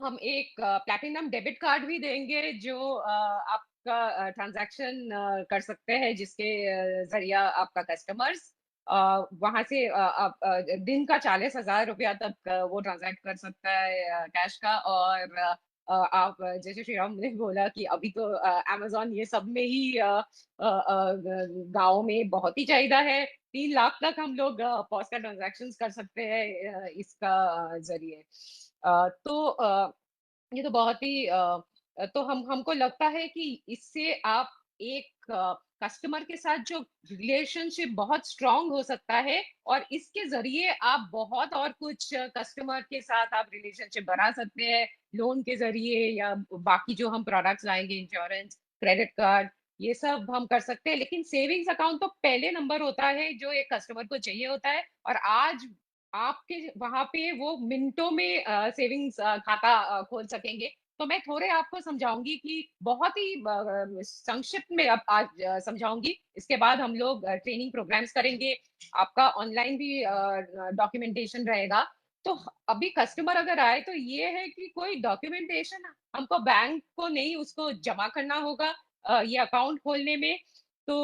S3: हम एक प्लैटिनम डेबिट कार्ड भी देंगे जो आपका ट्रांजैक्शन कर सकते हैं, जिसके जरिया आपका कस्टमर्स वहां से आप दिन का 40,000 रुपया तक वो ट्रांजैक्ट कर सकता है कैश का। और आप जैसे श्रीराम ने बोला कि अभी तो अमेजोन ये सब में ही गाँव में बहुत ही चाहिए है। 3 लाख तक हम लोग पॉस का ट्रांजैक्शन कर सकते हैं इसका जरिए। तो ये तो बहुत ही तो हमको लगता है कि इससे आप एक कस्टमर के साथ जो रिलेशनशिप बहुत स्ट्रांग हो सकता है, और इसके जरिए आप बहुत और कुछ कस्टमर के साथ आप रिलेशनशिप बना सकते हैं, लोन के जरिए या बाकी जो हम प्रोडक्ट्स लाएंगे, इंश्योरेंस, क्रेडिट कार्ड, ये सब हम कर सकते हैं। लेकिन सेविंग्स अकाउंट तो पहले नंबर होता है जो एक कस्टमर को चाहिए होता है, और आज आपके वहां पे वो मिनटों में सेविंग्स खाता खोल सकेंगे। तो मैं थोड़े आपको समझाऊंगी कि बहुत ही संक्षिप्त में अब आज समझाऊंगी। इसके बाद हम लोग ट्रेनिंग प्रोग्राम्स करेंगे, आपका ऑनलाइन भी डॉक्यूमेंटेशन रहेगा। तो अभी कस्टमर अगर आए तो ये है कि कोई डॉक्यूमेंटेशन हमको बैंक को नहीं उसको जमा करना होगा ये अकाउंट खोलने में। तो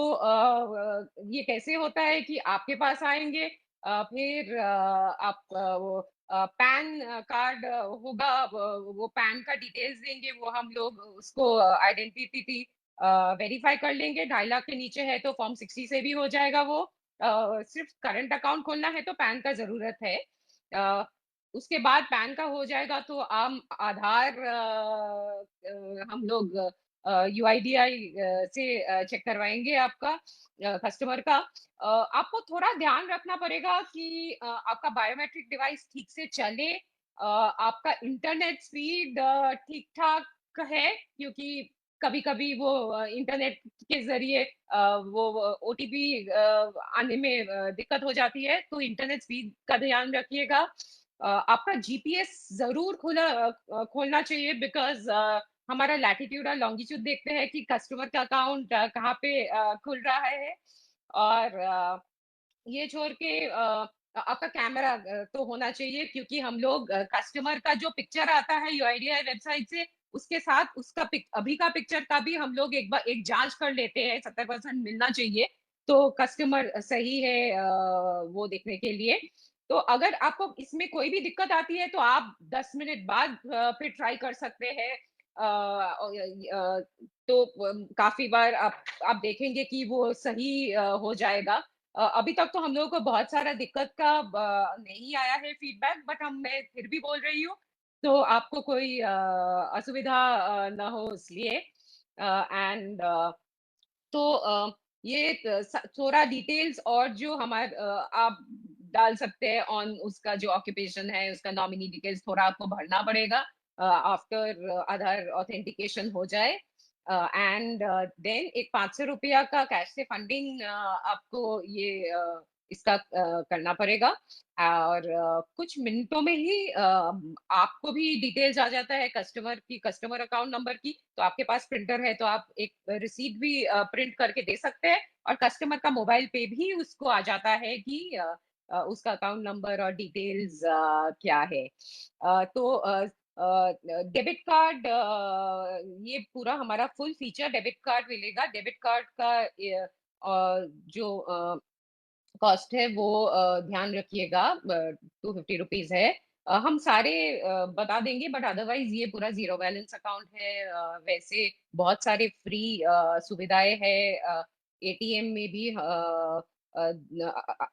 S3: ये कैसे होता है कि आपके पास आएंगे, फिर आप वो पैन कार्ड होगा, वो पैन का डिटेल्स देंगे, वो हम लोग उसको आइडेंटिटी वेरीफाई कर लेंगे। 2.5 लाख के नीचे है तो फॉर्म 60 से भी हो जाएगा वो। सिर्फ करंट अकाउंट खोलना है तो पैन का जरूरत है। उसके बाद पैन का हो जाएगा तो हम आधार हम लोग यूआईडीआई से चेक करवाएंगे आपका कस्टमर का। आपको थोड़ा ध्यान रखना पड़ेगा कि आपका बायोमेट्रिक डिवाइस ठीक से चले, आपका इंटरनेट स्पीड ठीक ठाक है, क्योंकि कभी-कभी वो इंटरनेट के ज़रिए वो ओटीपी आने में दिक्कत हो जाती है, तो इंटरनेट स्पीड का ध्यान रखिएगा। आपका जीपीएस ज़रूर खोलना चाहिए, बिकॉज़ हमारा लैटिट्यूड और लॉन्गिट्यूड देखते हैं कि कस्टमर का अकाउंट कहाँ पे खुल रहा है। और ये छोड़ के आपका कैमरा तो होना चाहिए, क्योंकि हम लोग कस्टमर का जो पिक्चर आता है यूआईडीआई वेबसाइट से, उसके साथ उसका अभी का पिक्चर का भी हम लोग एक बार एक जांच कर लेते हैं, 70% मिलना चाहिए, तो कस्टमर सही है वो देखने के लिए। तो अगर आपको इसमें कोई भी दिक्कत आती है तो आप 10 मिनट बाद फिर ट्राई कर सकते हैं। तो काफी बार आप देखेंगे कि वो सही हो जाएगा। अभी तक तो हम लोगों को बहुत सारा दिक्कत का नहीं आया है फीडबैक, बट मैं फिर भी बोल रही हूँ, तो आपको कोई असुविधा ना हो इसलिए। एंड तो ये थोड़ा डिटेल्स और जो हमारे आप डाल सकते हैं ऑन उसका जो ऑक्यूपेशन है, उसका नॉमिनी डिटेल्स थोड़ा आपको भरना पड़ेगा आफ्टर आधार ऑथेंटिकेशन हो जाए। एंड देन एक 500 रुपया का कैश से फंडिंग आपको ये इसका करना पड़ेगा। और कुछ मिनटों में ही आपको भी डिटेल्स आ जाता है कस्टमर की, कस्टमर अकाउंट नंबर की। तो आपके पास प्रिंटर है तो आप एक रिसीट भी प्रिंट करके दे सकते हैं, और कस्टमर का मोबाइल पे भी उसको आ जाता है कि उसका अकाउंट नंबर और डिटेल्स क्या है। तो डेबिट कार्ड, ये पूरा हमारा फुल फीचर डेबिट कार्ड मिलेगा। डेबिट कार्ड का जो कॉस्ट है वो ध्यान रखिएगा, 250 रुपीज है। हम सारे बता देंगे, बट अदरवाइज ये पूरा जीरो बैलेंस अकाउंट है। वैसे बहुत सारे फ्री सुविधाएं है एटीएम में भी,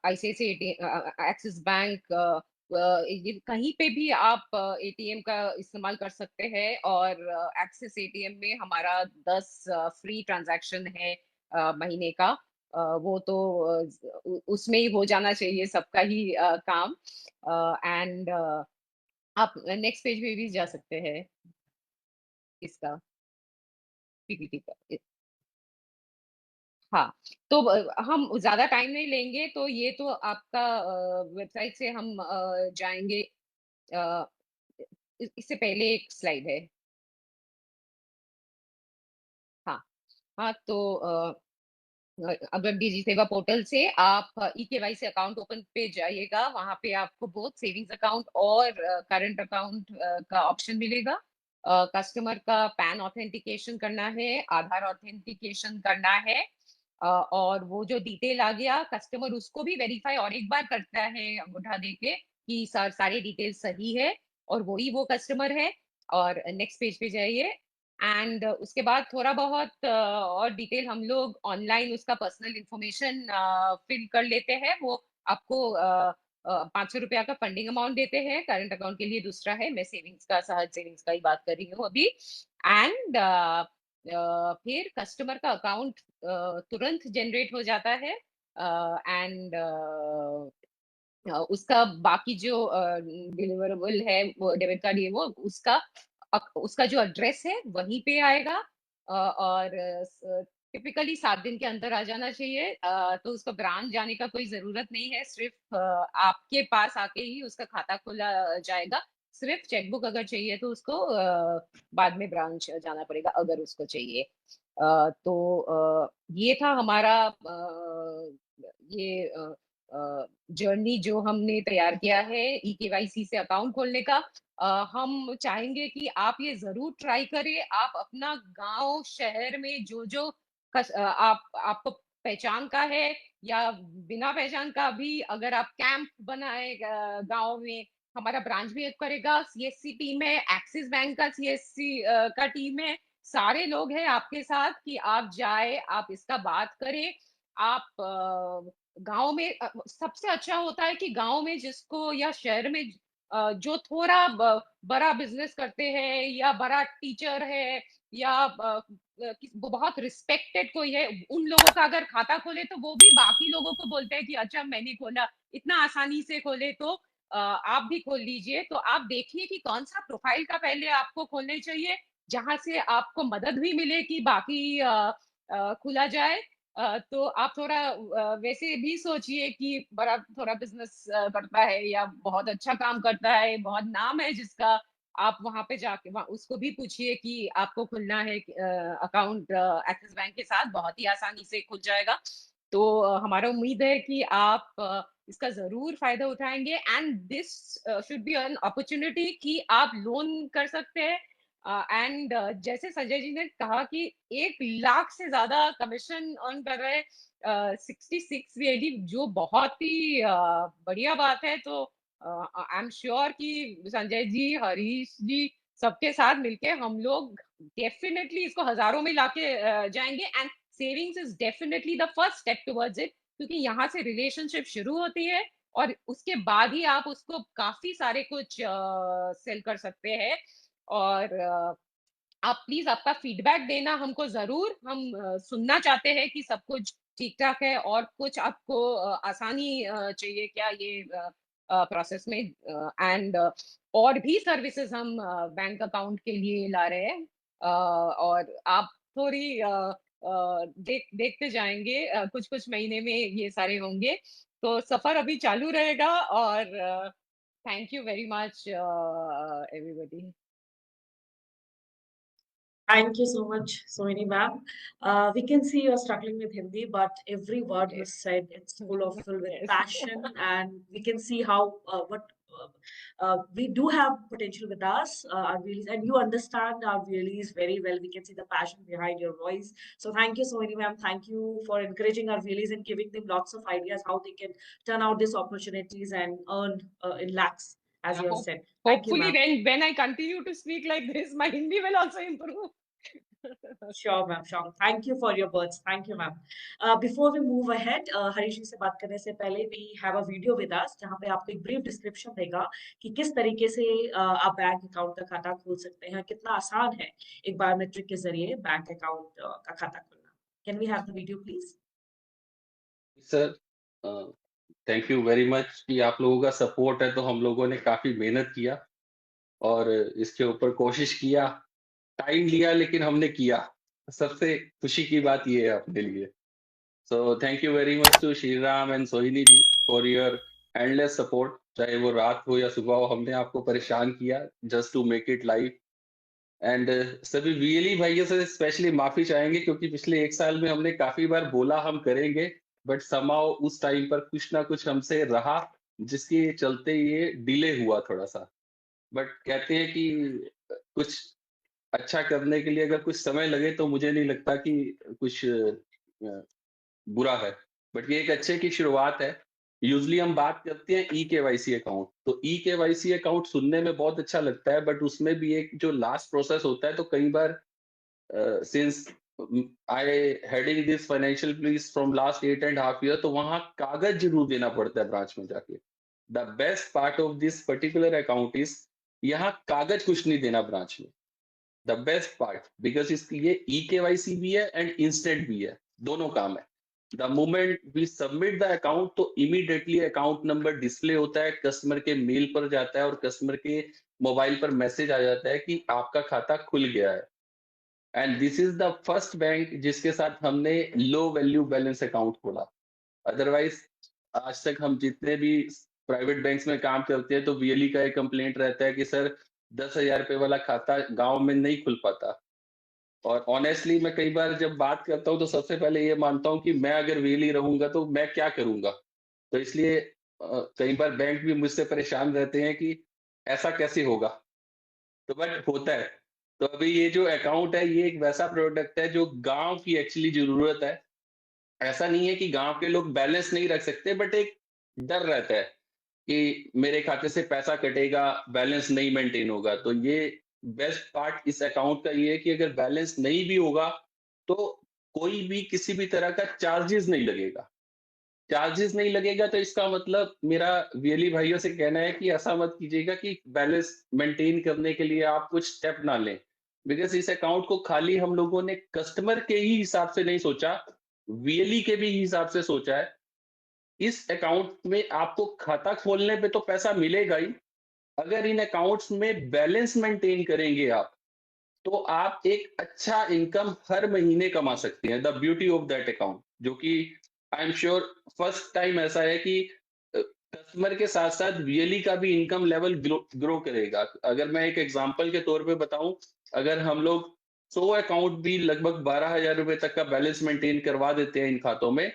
S3: आईसीआईसीआई एक्सिस बैंक, कहीं पे भी आप एटीएम का इस्तेमाल कर सकते हैं। और एक्सिस एटीएम में हमारा 10 फ्री ट्रांजैक्शन है महीने का। वो तो उसमें ही हो जाना चाहिए सबका ही काम। एंड आप नेक्स्ट पेज पे भी जा सकते हैं इसका पीपीटी का। हाँ, तो हम ज्यादा टाइम नहीं लेंगे, तो ये तो आपका वेबसाइट से हम जाएंगे। अ, इससे पहले एक स्लाइड है। हाँ, हाँ, तो अगर डिजी सेवा पोर्टल से आप ई केवाईसी अकाउंट ओपन पे जाइएगा, वहां पे आपको बोथ सेविंग्स अकाउंट और करंट अकाउंट का ऑप्शन मिलेगा। कस्टमर का पैन ऑथेंटिकेशन करना है, आधार ऑथेंटिकेशन करना है, और वो जो डिटेल आ गया कस्टमर उसको भी वेरीफाई और एक बार करता है अंगूठा देके कि सारे डिटेल सही है और वही वो कस्टमर है। और नेक्स्ट पेज पे जाइए। एंड उसके बाद थोड़ा बहुत और डिटेल हम लोग ऑनलाइन उसका पर्सनल इंफॉर्मेशन फिल कर लेते हैं। वो आपको 500 रुपया का फंडिंग अमाउंट देते हैं, करंट अकाउंट के लिए दूसरा है, मैं सेविंग्स का, सहज सेविंग्स का ही बात कर रही हूँ अभी। एंड फिर कस्टमर का अकाउंट तुरंत जनरेट हो जाता है। एंड उसका बाकी जो डिलीवरेबल है, वो डेबिट कार्ड ये वो उसका उसका जो एड्रेस है वहीं पे आएगा। और टिपिकली 7 दिन के अंदर आ जाना चाहिए। तो उसको ब्रांच जाने का कोई जरूरत नहीं है, सिर्फ आपके पास आके ही उसका खाता खोला जाएगा। सिर्फ चेकबुक अगर चाहिए तो उसको बाद में ब्रांच जाना पड़ेगा अगर उसको चाहिए। तो ये था हमारा ये जर्नी जो हमने तैयार किया है ई केवाईसी से अकाउंट खोलने का। हम चाहेंगे कि आप ये जरूर ट्राई करें। आप अपना गांव शहर में जो जो आप आपको पहचान का है या बिना पहचान का भी, अगर आप कैंप बनाए गांव में, हमारा ब्रांच भी एक करेगा, सीएससी टीम है, एक्सिस बैंक का सीएससी का टीम है, सारे लोग हैं आपके साथ कि आप जाए, आप इसका बात करें। आप गांव में सबसे अच्छा होता है कि गांव में जिसको या शहर में जो थोड़ा बड़ा बिजनेस करते हैं या बड़ा टीचर है या वो बहुत रिस्पेक्टेड कोई है, उन लोगों का अगर खाता खोले तो वो भी बाकी लोगों को बोलते हैं कि अच्छा मैंने खोला, इतना आसानी से खोले, तो आप भी खोल लीजिए। तो आप देखिए कि कौन सा प्रोफाइल का पहले आपको खोलने चाहिए, जहां से आपको मदद भी मिले कि बाकी खुला जाए। तो आप थोड़ा वैसे भी सोचिए कि बड़ा थोड़ा बिजनेस करता है या बहुत अच्छा काम करता है, बहुत नाम है जिसका, आप वहां पे जाके उसको भी पूछिए कि आपको खुलना है अकाउंट एक्सिस बैंक के साथ, बहुत ही आसानी से खुल जाएगा। तो हमारा उम्मीद है कि आप इसका जरूर फायदा उठाएंगे, and this should be an opportunity कि आप लोन कर सकते हैं। एंड जैसे संजय जी ने कहा कि 1 लाख से ज्यादा कमीशन अर्न कर रहे हैं 66 वीएडी, जो बहुत ही बढ़िया बात है। तो आई एम श्योर कि संजय जी, हरीश जी, सबके साथ मिलके हम लोग डेफिनेटली इसको हजारों में लाके जाएंगे। And savings is definitely the first step towards it, क्योंकि यहाँ से रिलेशनशिप शुरू होती है और उसके बाद ही आप उसको काफी सारे कुछ सेल कर सकते हैं। और आप प्लीज आपका फीडबैक देना हमको जरूर, हम सुनना चाहते हैं कि सब कुछ ठीक ठाक है और कुछ आपको आसानी चाहिए क्या ये प्रोसेस में। एंड और भी सर्विसेज हम बैंक अकाउंट के लिए ला रहे हैं, और आप थोड़ी देखते जाएंगे, कुछ कुछ महीने में ये सारे होंगे। तो सफर अभी चालू रहेगा। और thank you very much everybody.
S1: Thank you so much, Sohini ma'am. We can see you're struggling with Hindi, but every word you said, it's full with
S3: Yes.
S1: passion, and we can see how what we do have potential with us, our Wheelies, and you understand our Wheelies very well. We can see the passion behind your voice. So thank you, Sohini ma'am. Thank you for encouraging our Wheelies and giving them lots of ideas how they can turn out these opportunities and earn in lakhs, as you have said. Thank you,
S3: Hopefully,
S1: ma'am.
S3: when I continue to speak like this, my Hindi will also improve.
S1: Sure, ma'am. Sure. Thank you for your words. Thank you, ma'am. Before we move ahead, Harish ji से बात करने से पहले we have a video with us जहाँ पे आपको एक brief description देगा कि किस तरीके से आप बैंक अकाउंट का खाता खोल सकते हैं, कितना आसान है एक बायोमेट्रिक के जरिए बैंक अकाउंट का खाता खोलना. Can we have the video, please?
S6: Sir, thank you very much कि आप लोगों का सपोर्ट है, तो हम लोगों ने काफी मेहनत किया और इसके ऊपर कोशिश किया, टाइम लिया, लेकिन हमने किया। सबसे खुशी की बात ये है अपने लिए। So thank you very much to Shriram and Sohini ji for your endless support. चाहे वो रात हो या सुबह हो, हमने आपको परेशान किया just to make it live. And सभी वीएलई भाइयों से स्पेशली माफी चाहेंगे, क्योंकि पिछले 1 साल में हमने काफी बार बोला हम करेंगे, बट समाओ उस टाइम पर कुछ ना कुछ हमसे रहा, जिसके चलते ये डिले हुआ थोड़ा सा। बट कहते हैं कि कुछ अच्छा करने के लिए अगर कुछ समय लगे, तो मुझे नहीं लगता कि कुछ बुरा है। बट ये एक अच्छे की शुरुआत है। यूजली हम बात करते हैं ई केवाईसी अकाउंट, तो ई केवाईसी अकाउंट सुनने में बहुत अच्छा लगता है, बट उसमें भी एक जो लास्ट प्रोसेस होता है, तो कई बार since I heading this financial please from last 8.5 years, तो वहां कागज जरूर देना पड़ता है ब्रांच में जाके। The best part of this particular account is यहाँ कागज कुछ नहीं देना ब्रांच में। द बेस्ट पार्ट, बिकॉज इसके लिए ई केवाईसी भी है एंड इंस्टेंट भी है, दोनों काम है। The moment we submit the account, तो इमीडिएटली अकाउंट नंबर डिस्प्ले होता है, कस्टमर के मेल पर जाता है और कस्टमर के मोबाइल पर मैसेज आ जाता है कि आपका खाता खुल गया है। And this is the first bank जिसके साथ हमने लो वैल्यू बैलेंस अकाउंट खोला। अदरवाइज आज तक हम जितने भी प्राइवेट बैंक्स में काम करते हैं, तो वीएलई का एक कंप्लेंट रहता है कि सर 10,000 रुपए वाला खाता गांव में नहीं खुल पाता। और ऑनेस्टली मैं कई बार जब बात करता हूँ, तो सबसे पहले ये मानता हूँ कि मैं अगर वीएलई रहूंगा तो मैं क्या करूंगा। तो इसलिए कई बार बैंक भी मुझसे परेशान रहते हैं कि ऐसा कैसे होगा, तो बट होता है। तो अभी ये जो अकाउंट है, ये एक वैसा प्रोडक्ट है जो गांव की एक्चुअली जरूरत है। ऐसा नहीं है कि गांव के लोग बैलेंस नहीं रख सकते, बट एक डर रहता है कि मेरे खाते से पैसा कटेगा, बैलेंस नहीं मेंटेन होगा। तो ये बेस्ट पार्ट इस अकाउंट का ये है कि अगर बैलेंस नहीं भी होगा, तो कोई भी किसी भी तरह का चार्जेस नहीं लगेगा। चार्जेस नहीं लगेगा, तो इसका मतलब मेरा वीएलई भाइयों से कहना है कि ऐसा मत कीजिएगा कि बैलेंस मेंटेन करने के लिए आप कुछ स्टेप ना लें। बिकॉज इस अकाउंट को खाली हम लोगों ने कस्टमर के ही हिसाब से नहीं सोचा, वीएलई के भी हिसाब से सोचा है। इस अकाउंट में आपको खाता खोलने पे तो पैसा मिलेगा ही, अगर इन अकाउंट्स में बैलेंस मेंटेन करेंगे आप, तो आप एक अच्छा इनकम हर महीने कमा सकते हैं। The beauty of that account, जो कि I am sure first time ऐसा है कि कस्टमर के साथ साथ वीएलई का भी इनकम लेवल ग्रो करेगा। अगर मैं एक एग्जांपल के तौर पे बताऊं, अगर हम लोग 100 अकाउंट भी लगभग 12,000 रुपए तक का बैलेंस मेंटेन करवा देते हैं इन खातों में,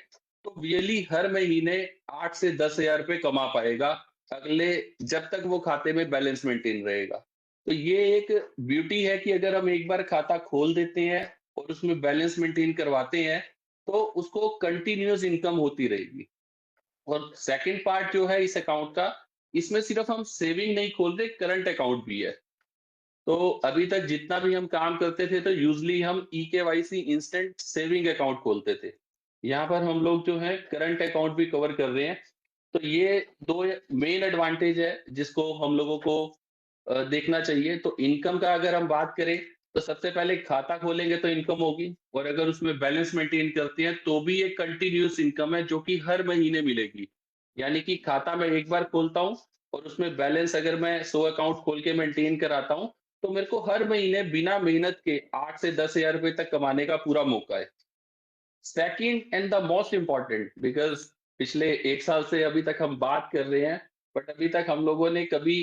S6: तो वीएलई हर महीने 8 से 10,000 रुपए कमा पाएगा अगले, जब तक वो खाते में बैलेंस मेंटेन रहेगा। तो ये एक ब्यूटी है कि अगर हम एक बार खाता खोल देते हैं और उसमें बैलेंस मेंटेन करवाते हैं, तो उसको कंटिन्यूअस इनकम होती रहेगी। और सेकंड पार्ट जो है इस अकाउंट का, इसमें सिर्फ हम सेविंग नहीं खोल रहे, करंट अकाउंट भी है। तो अभी तक जितना भी हम काम करते थे, तो यूजली हम eKYC इंस्टेंट सेविंग अकाउंट खोलते थे। यहाँ पर हम लोग जो है करंट अकाउंट भी कवर कर रहे हैं। तो ये दो मेन एडवांटेज है जिसको हम लोगों को देखना चाहिए। तो इनकम का अगर हम बात करें, तो सबसे पहले खाता खोलेंगे तो इनकम होगी, और अगर उसमें बैलेंस मेंटेन करते हैं तो भी एक कंटिन्यूअस इनकम है जो कि हर महीने मिलेगी। यानी कि खाता मैं एक बार खोलता हूँ और उसमें बैलेंस अगर मैं 100 अकाउंट खोल के मेंटेन कराता हूँ, तो मेरे को हर महीने बिना मेहनत के 8 से 10,000 रुपए तक कमाने का पूरा मौका है। Second and the most important, because पिछले 1 साल से अभी तक हम बात कर रहे हैं, बट अभी तक हम लोगों ने कभी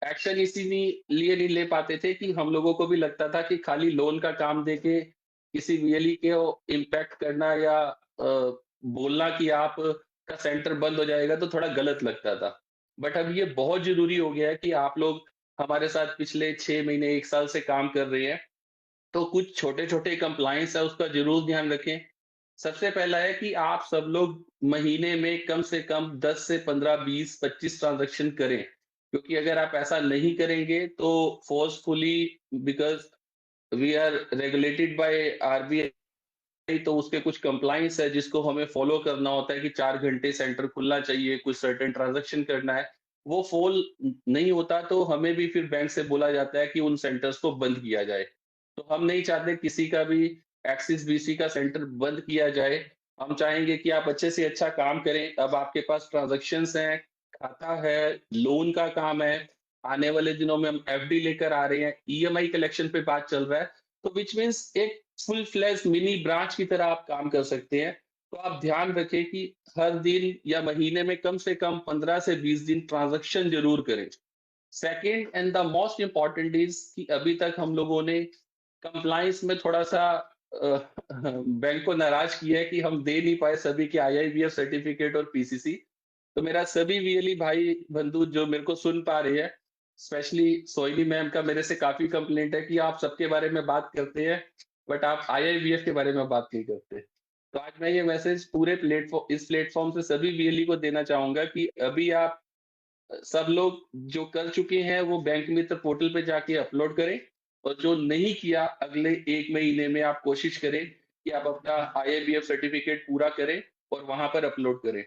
S6: एक्शन इसीलिए नहीं ले पाते थे कि हम लोगों को भी लगता था कि खाली लोन का काम देके किसी वीएलई के इम्पैक्ट करना या बोलना कि आप का सेंटर बंद हो जाएगा तो थोड़ा गलत लगता था। बट अब ये बहुत जरूरी हो गया है कि आप लोग हमारे साथ पिछले 6 महीने 1 साल से काम कर रहे हैं, तो कुछ छोटे छोटे कंप्लायंस है उसका जरूर ध्यान रखें। सबसे पहला है कि आप सब लोग महीने में कम से कम 10 से 15, 20, 25 ट्रांजैक्शन करें, क्योंकि अगर आप ऐसा नहीं करेंगे तो forcefully, because we are regulated by RBI, तो उसके कुछ कंप्लाइंस है जिसको हमें फॉलो करना होता है कि 4 घंटे सेंटर खुलना चाहिए, कुछ सर्टेन ट्रांजैक्शन करना है। वो फॉल नहीं होता तो हमें भी फिर बैंक से बोला जाता है कि उन सेंटर्स को बंद किया जाए। तो हम नहीं चाहते किसी का भी एक्सिस बीसी का सेंटर बंद किया जाए। हम चाहेंगे कि आप अच्छे से अच्छा काम करें। अब आपके पास ट्रांजैक्शंस हैं, खाता है, लोन का काम है, आने वाले दिनों में हम एफडी लेकर आ रहे हैं, ईएमआई कलेक्शन पे बात चल रहा है, तो विच मीन्स एक फुल फ्लैश मिनी ब्रांच की तरह आप काम कर सकते हैं। तो आप ध्यान रखें कि हर दिन या महीने में कम से कम 15 से 20 दिन ट्रांजैक्शन जरूर करें। Second and the most important is कि अभी तक हम लोगों ने कंप्लाइंस में थोड़ा सा बैंक को नाराज किया है कि हम दे नहीं पाए सभी के आईआईबीएफ सर्टिफिकेट और पीसीसी। तो मेरा सभी वीएलई भाई बंधु जो मेरे को सुन पा रहे हैं, स्पेशली सोइनी मैम का मेरे से काफी कंप्लेंट है कि आप सबके बारे में बात करते हैं बट आप आईआईबीएफ के बारे में बात नहीं करते। तो आज मैं ये मैसेज पूरे प्लेटफॉर्म, इस प्लेटफॉर्म से सभी वीएलई को देना चाहूंगा कि अभी आप सब लोग जो कर चुके हैं वो बैंक मित्र पोर्टल पे जाके अपलोड करें, और जो नहीं किया अगले 1 महीने में आप कोशिश करें कि आप अपना आईआईबीएफ सर्टिफिकेट पूरा करें और वहां पर अपलोड करें।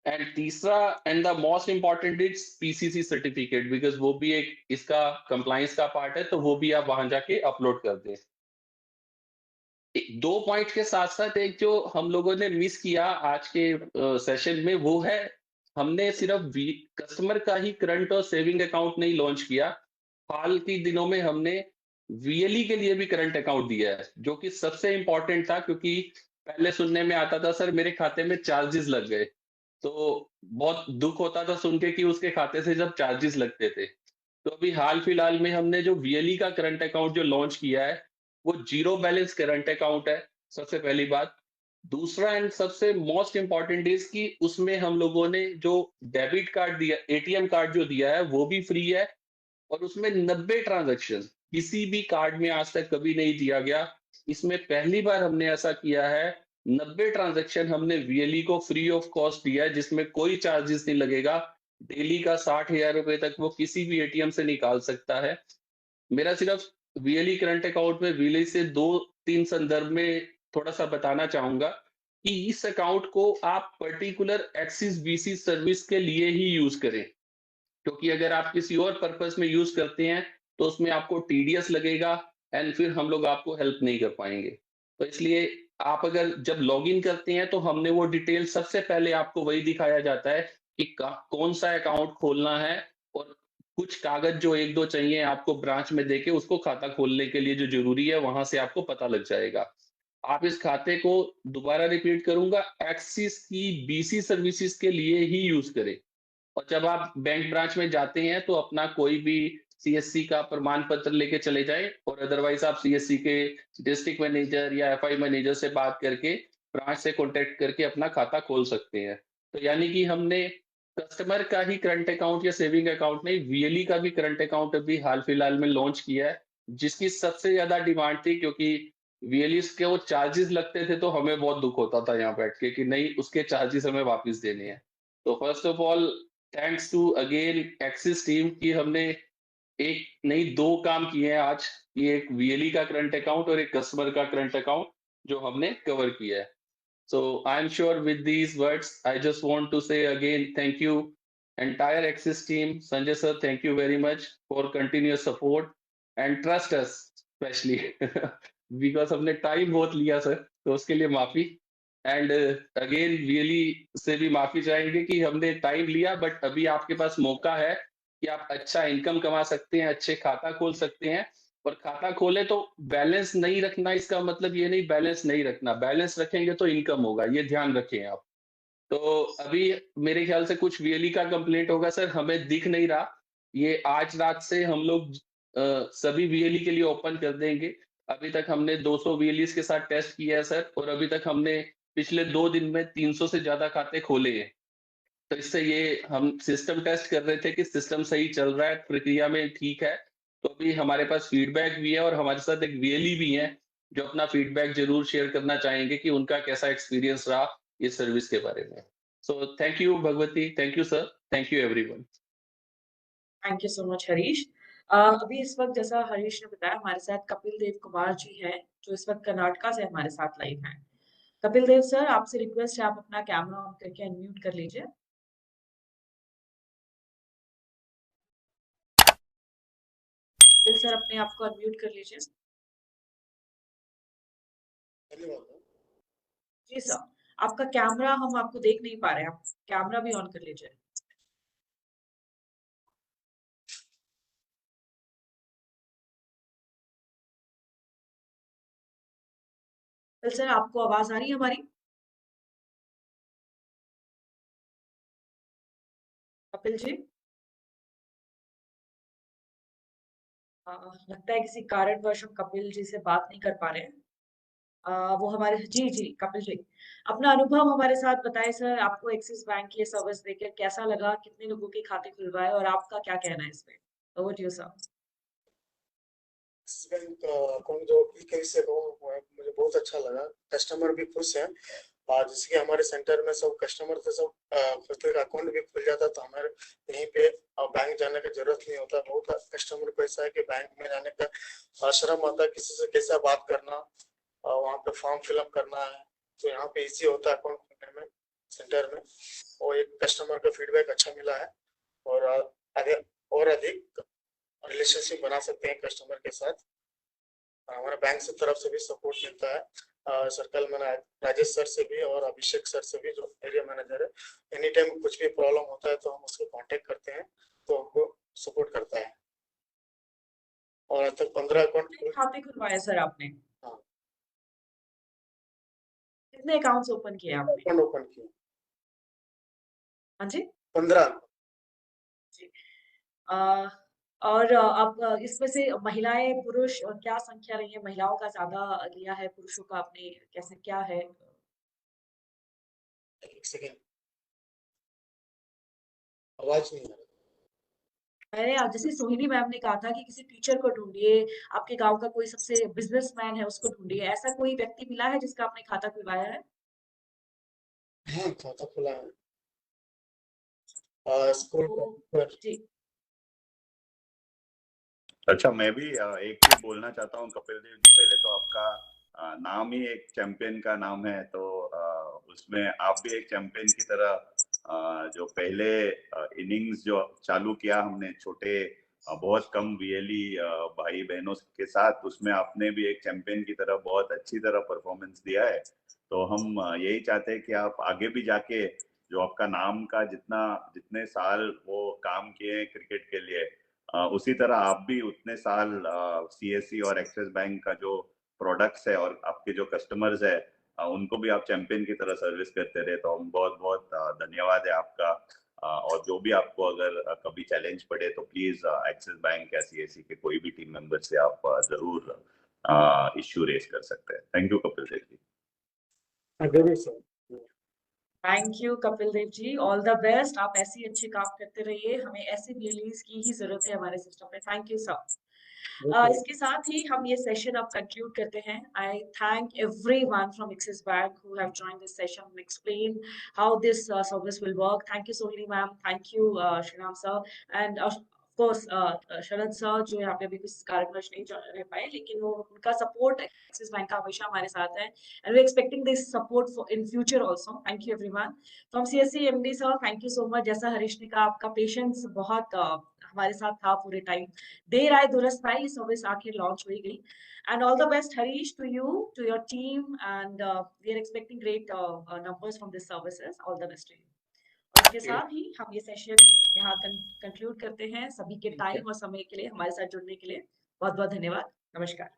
S6: एंड तीसरा and the most important is PCC certificate, because वो भी एक इसका कंप्लायंस का पार्ट है, तो वो भी आप वहां जाके अपलोड कर दें। 2 पॉइंट के साथ साथ एक जो हम लोगों ने मिस किया आज के सेशन में, वो है हमने सिर्फ कस्टमर का ही करंट और सेविंग अकाउंट नहीं लॉन्च किया, हाल के दिनों में हमने वीएलई के लिए भी करंट अकाउंट दिया है, जो कि सबसे इंपॉर्टेंट था। क्योंकि पहले सुनने में आता था सर मेरे खाते में चार्जेस लग गए, तो बहुत दुख होता था सुन के कि उसके खाते से जब चार्जेस लगते थे। तो अभी हाल फिलहाल में हमने जो वीएलई का करंट अकाउंट जो लॉन्च किया है वो जीरो बैलेंस करंट अकाउंट है, सबसे पहली बात। दूसरा एंड सबसे मोस्ट इंपॉर्टेंट इज कि उसमें हम लोगों ने जो डेबिट कार्ड दिया, एटीएम कार्ड जो दिया है वो भी फ्री है, और उसमें 90 ट्रांजैक्शन किसी भी कार्ड में आज तक कभी नहीं दिया गया। इसमें पहली बार हमने ऐसा किया है, 90 ट्रांजैक्शन हमने वीएलई को फ्री ऑफ कॉस्ट दिया है, जिसमें कोई चार्जेस नहीं लगेगा। डेली का 60,000 रुपए तक वो किसी भी एटीएम से निकाल सकता है। मेरा सिर्फ वीएलई करंट अकाउंट में वीएलई से 2-3 संदर्भ में थोड़ा सा बताना चाहूंगा कि इस अकाउंट को आप पर्टिकुलर एक्सिस बीसी सर्विस के लिए ही यूज करें, क्योंकि अगर आप किसी और पर्पस में यूज करते हैं तो उसमें आपको टीडीएस लगेगा एंड फिर हम लोग आपको हेल्प नहीं कर पाएंगे। तो इसलिए आप अगर जब लॉगिन करते हैं तो हमने वो डिटेल सबसे पहले आपको वही दिखाया जाता है कि कौन सा अकाउंट खोलना है और कुछ कागज जो 1-2 चाहिए आपको ब्रांच में देके उसको खाता खोलने के लिए जो ज़रूरी है, वहाँ से आपको पता लग जाएगा। आप इस खाते को दोबारा रिपीट करूँगा, एक्सिस की बीसी सर्विसेज़ के लिए ही यूज़ करें। और जब आप बैंक ब्रांच में जाते हैं तो अपना कोई भी सीएससी का प्रमाण पत्र लेके चले जाएँ और अदरवाइज़ आप सीएससी के डिस्ट्रिक्ट मैनेजर या एफआई मैनेजर से बात करके ब्रांच से कॉन्टैक्ट करके अपना खाता खोल सकते हैं। तो यानी कि हमने कस्टमर का ही करंट अकाउंट या सेविंग अकाउंट नहीं, वीएलई का भी करंट अकाउंट अभी हाल-फिलहाल में लॉन्च किया है, जिसकी सबसे ज़्यादा डिमांड थी क्योंकि वीएलईज़ के वो चार्जेज़ लगते थे तो हमें बहुत दुःख होता था यहाँ बैठ के कि नहीं उसके चार्जेज़ हमें वापस देने हैं। तो first of all thanks to again Axis team कि हमने एक नहीं 2 काम किए हैं आज, ये एक वीएलई का करंट अकाउंट और एक कस्टमर का करंट अकाउंट जो हमने कवर किया है। So I'm sure with these words, I just want to say again, thank you, entire Axis team. Sanjay sir, thank you very much for continuous support and trust us, especially because हमने time बहुत लिया sir, तो उसके लिए माफी। And again really say भी माफी चाहेंगे कि हमने टाइम लिया, बट अभी आपके पास मौका है कि आप अच्छा इनकम कमा सकते हैं, अच्छे खाता खोल सकते हैं। और खाता खोले तो बैलेंस नहीं रखना, इसका मतलब ये नहीं बैलेंस नहीं रखना, बैलेंस रखेंगे तो इनकम होगा, ये ध्यान रखें आप। तो अभी मेरे ख्याल से कुछ वीएलई का कंप्लेंट होगा सर, हमें दिख नहीं रहा। ये आज रात से हम लोग सभी वीएलई के लिए ओपन कर देंगे। अभी तक हमने 200 वीएलईस के साथ टेस्ट किया है सर, और अभी तक हमने पिछले 2 दिन में 300 से ज्यादा खाते खोले हैं। तो इससे ये हम सिस्टम टेस्ट कर रहे थे कि सिस्टम सही चल रहा है, प्रक्रिया में ठीक है। तो अभी हमारे पास फीडबैक भी है और हमारे साथ एक वीएलई भी है जो अपना फीडबैक जरूर शेयर करना चाहेंगे कि उनका कैसा एक्सपीरियंस रहा इस सर्विस के बारे में। सो thank you Bhagwati, thank you sir, thank you everyone.
S1: Thank you so much Harish. अभी इस वक्त जैसा हरीश ने बताया हमारे साथ कपिल देव कुमार जी हैं जो इस वक्त कर्नाटका से हमारे साथ लाइव हैं। कपिल देव सर, आपसे रिक्वेस्ट है आप अपना कैमरा ऑन करके अनम्यूट कर लीजिए। कपिल सर, अपने आप को अनम्यूट कर लीजिए। जी सर, आपका कैमरा हम आपको देख नहीं पा रहे हैं, आप कैमरा भी ऑन कर लीजिए। कपिल सर, आपको आवाज आ रही है हमारी? कपिल जी, लगता है किसी कारणवश हम कपिल जी से बात नहीं कर पा रहे हैं। वो हमारे जी जी कपिल जी, अपना अनुभव हमारे साथ बताएं सर। आपको एक्सिस बैंक की सर्विस देकर कैसा लगा, कितने लोगों के खाते खुलवाए और आपका क्या कहना है इसमें? Over to you sir.
S7: Axis bank account जो ई-केवाईसी अकाउंट हुआ है, मुझे बहुत अच्छा लगा। कस्टमर भी खुश हैं और जैसे कि हमारे सेंटर में सब कस्टमर थे, सब खुद का अकाउंट भी खुल जाता तो हमारे यहीं पे बैंक जाने की जरूरत नहीं होता। बहुत कस्टमर को ऐसा है कि बैंक में जाने का शर्म आता है, किसी से कैसा बात करना, वहाँ पे फॉर्म फिलअप करना है, तो यहाँ पे इजी होता है अकाउंट खुलने में सेंटर में। और एक कस्टमर का फीडबैक अच्छा मिला है और अधिक रिलेशनशिप बना सकते हैं कस्टमर के साथ। हमारे बैंक से तरफ से भी सपोर्ट मिलता है, सर्कल में राजेश सर से भी और अभिषेक सर से भी, जो एरिया मैनेजर है। एनी टाइम कुछ भी प्रॉब्लम होता है तो हम उसको कांटेक्ट करते हैं, तो हमको सपोर्ट करता है। और अब तक 15 अकाउंट
S1: खाते खुलवाए सर आपने?
S7: हाँ,
S1: कितने अकाउंट्स ओपन किए आपने?
S7: अकाउंट ओपन किए।
S1: हाँ जी,
S7: 15।
S1: जी। और आप इसमें से महिलाएं पुरुष क्या संख्या रही है? महिलाओं का ज्यादा लिया है, पुरुषों का आपने कैसे क्या है?
S7: एक सेकेंड, आवाज नहीं आ रही।
S1: मैंने जैसे सोहिनी मैम ने कहा था कि किसी टीचर को ढूंढिए, आपके गांव का कोई सबसे बिजनेसमैन है उसको ढूंढिए, ऐसा कोई व्यक्ति मिला है जिसका आपने खाता खुलवाया है?
S7: हाँ, खाता खुला है स्कूल पर।
S1: जी
S4: अच्छा, मैं भी एक चीज बोलना चाहता हूँ कपिल देव जी। पहले तो आपका नाम ही एक चैंपियन का नाम है, तो उसमें आप भी एक चैंपियन की तरह जो पहले इनिंग्स जो चालू किया हमने छोटे बहुत कम वीएलई भाई बहनों के साथ, उसमें आपने भी एक चैंपियन की तरह बहुत अच्छी तरह परफॉर्मेंस दिया है। तो हम यही चाहते हैं कि आप आगे भी जाके जो आपका नाम का जितने साल वो काम किए हैं क्रिकेट के लिए, उसी तरह आप भी उतने साल CSC और एक्सिस बैंक का जो प्रोडक्ट्स है और आपके जो कस्टमर्स है उनको भी आप चैंपियन की तरह सर्विस करते रहे, तो हम बहुत बहुत धन्यवाद है आपका। और जो भी आपको अगर कभी चैलेंज पड़े तो प्लीज एक्सिस बैंक या CSC के कोई भी टीम मेंबर से आप जरूर इश्यू रेज कर सकते हैं। Thank you Kapil Dev ji.
S1: Thank you Kapil Dev ji, all the best. आप ऐसे ही अच्छे काम करते रहिए, हमें ऐसे बीएलईज की ही जरूरत है हमारे सिस्टम में। Thank you sir. इसके साथ ही हम ये सेशन अब कंक्लूड करते हैं। I thank everyone from Axis bank who have joined this session and explain how this service will work. Thank you Sohni ma'am, thank you Shriram sir, and course Sharad sir जो यहाँ पे अभी कुछ कारणवश नहीं रह पाए, लेकिन वो उनका सपोर्ट एक्सिस बैंक का हमेशा हमारे साथ है, and we're expecting this support for in future also. Thank you everyone from CSC MD sir, thank you so much। जैसा हरीश ने कहा, आपका पेशेंस बहुत हमारे साथ था पूरे टाइम। देर आए दुरुस्त आए, ये सर्विस आखिर लॉन्च हो गई। And all the best Harish to you, to your team, and we are expecting great numbers from this services. All the best to you। इसके साथ ही हम ये सेशन यहाँ कंक्लूड करते हैं। सभी के टाइम और समय के लिए, हमारे साथ जुड़ने के लिए बहुत बहुत धन्यवाद। नमस्कार।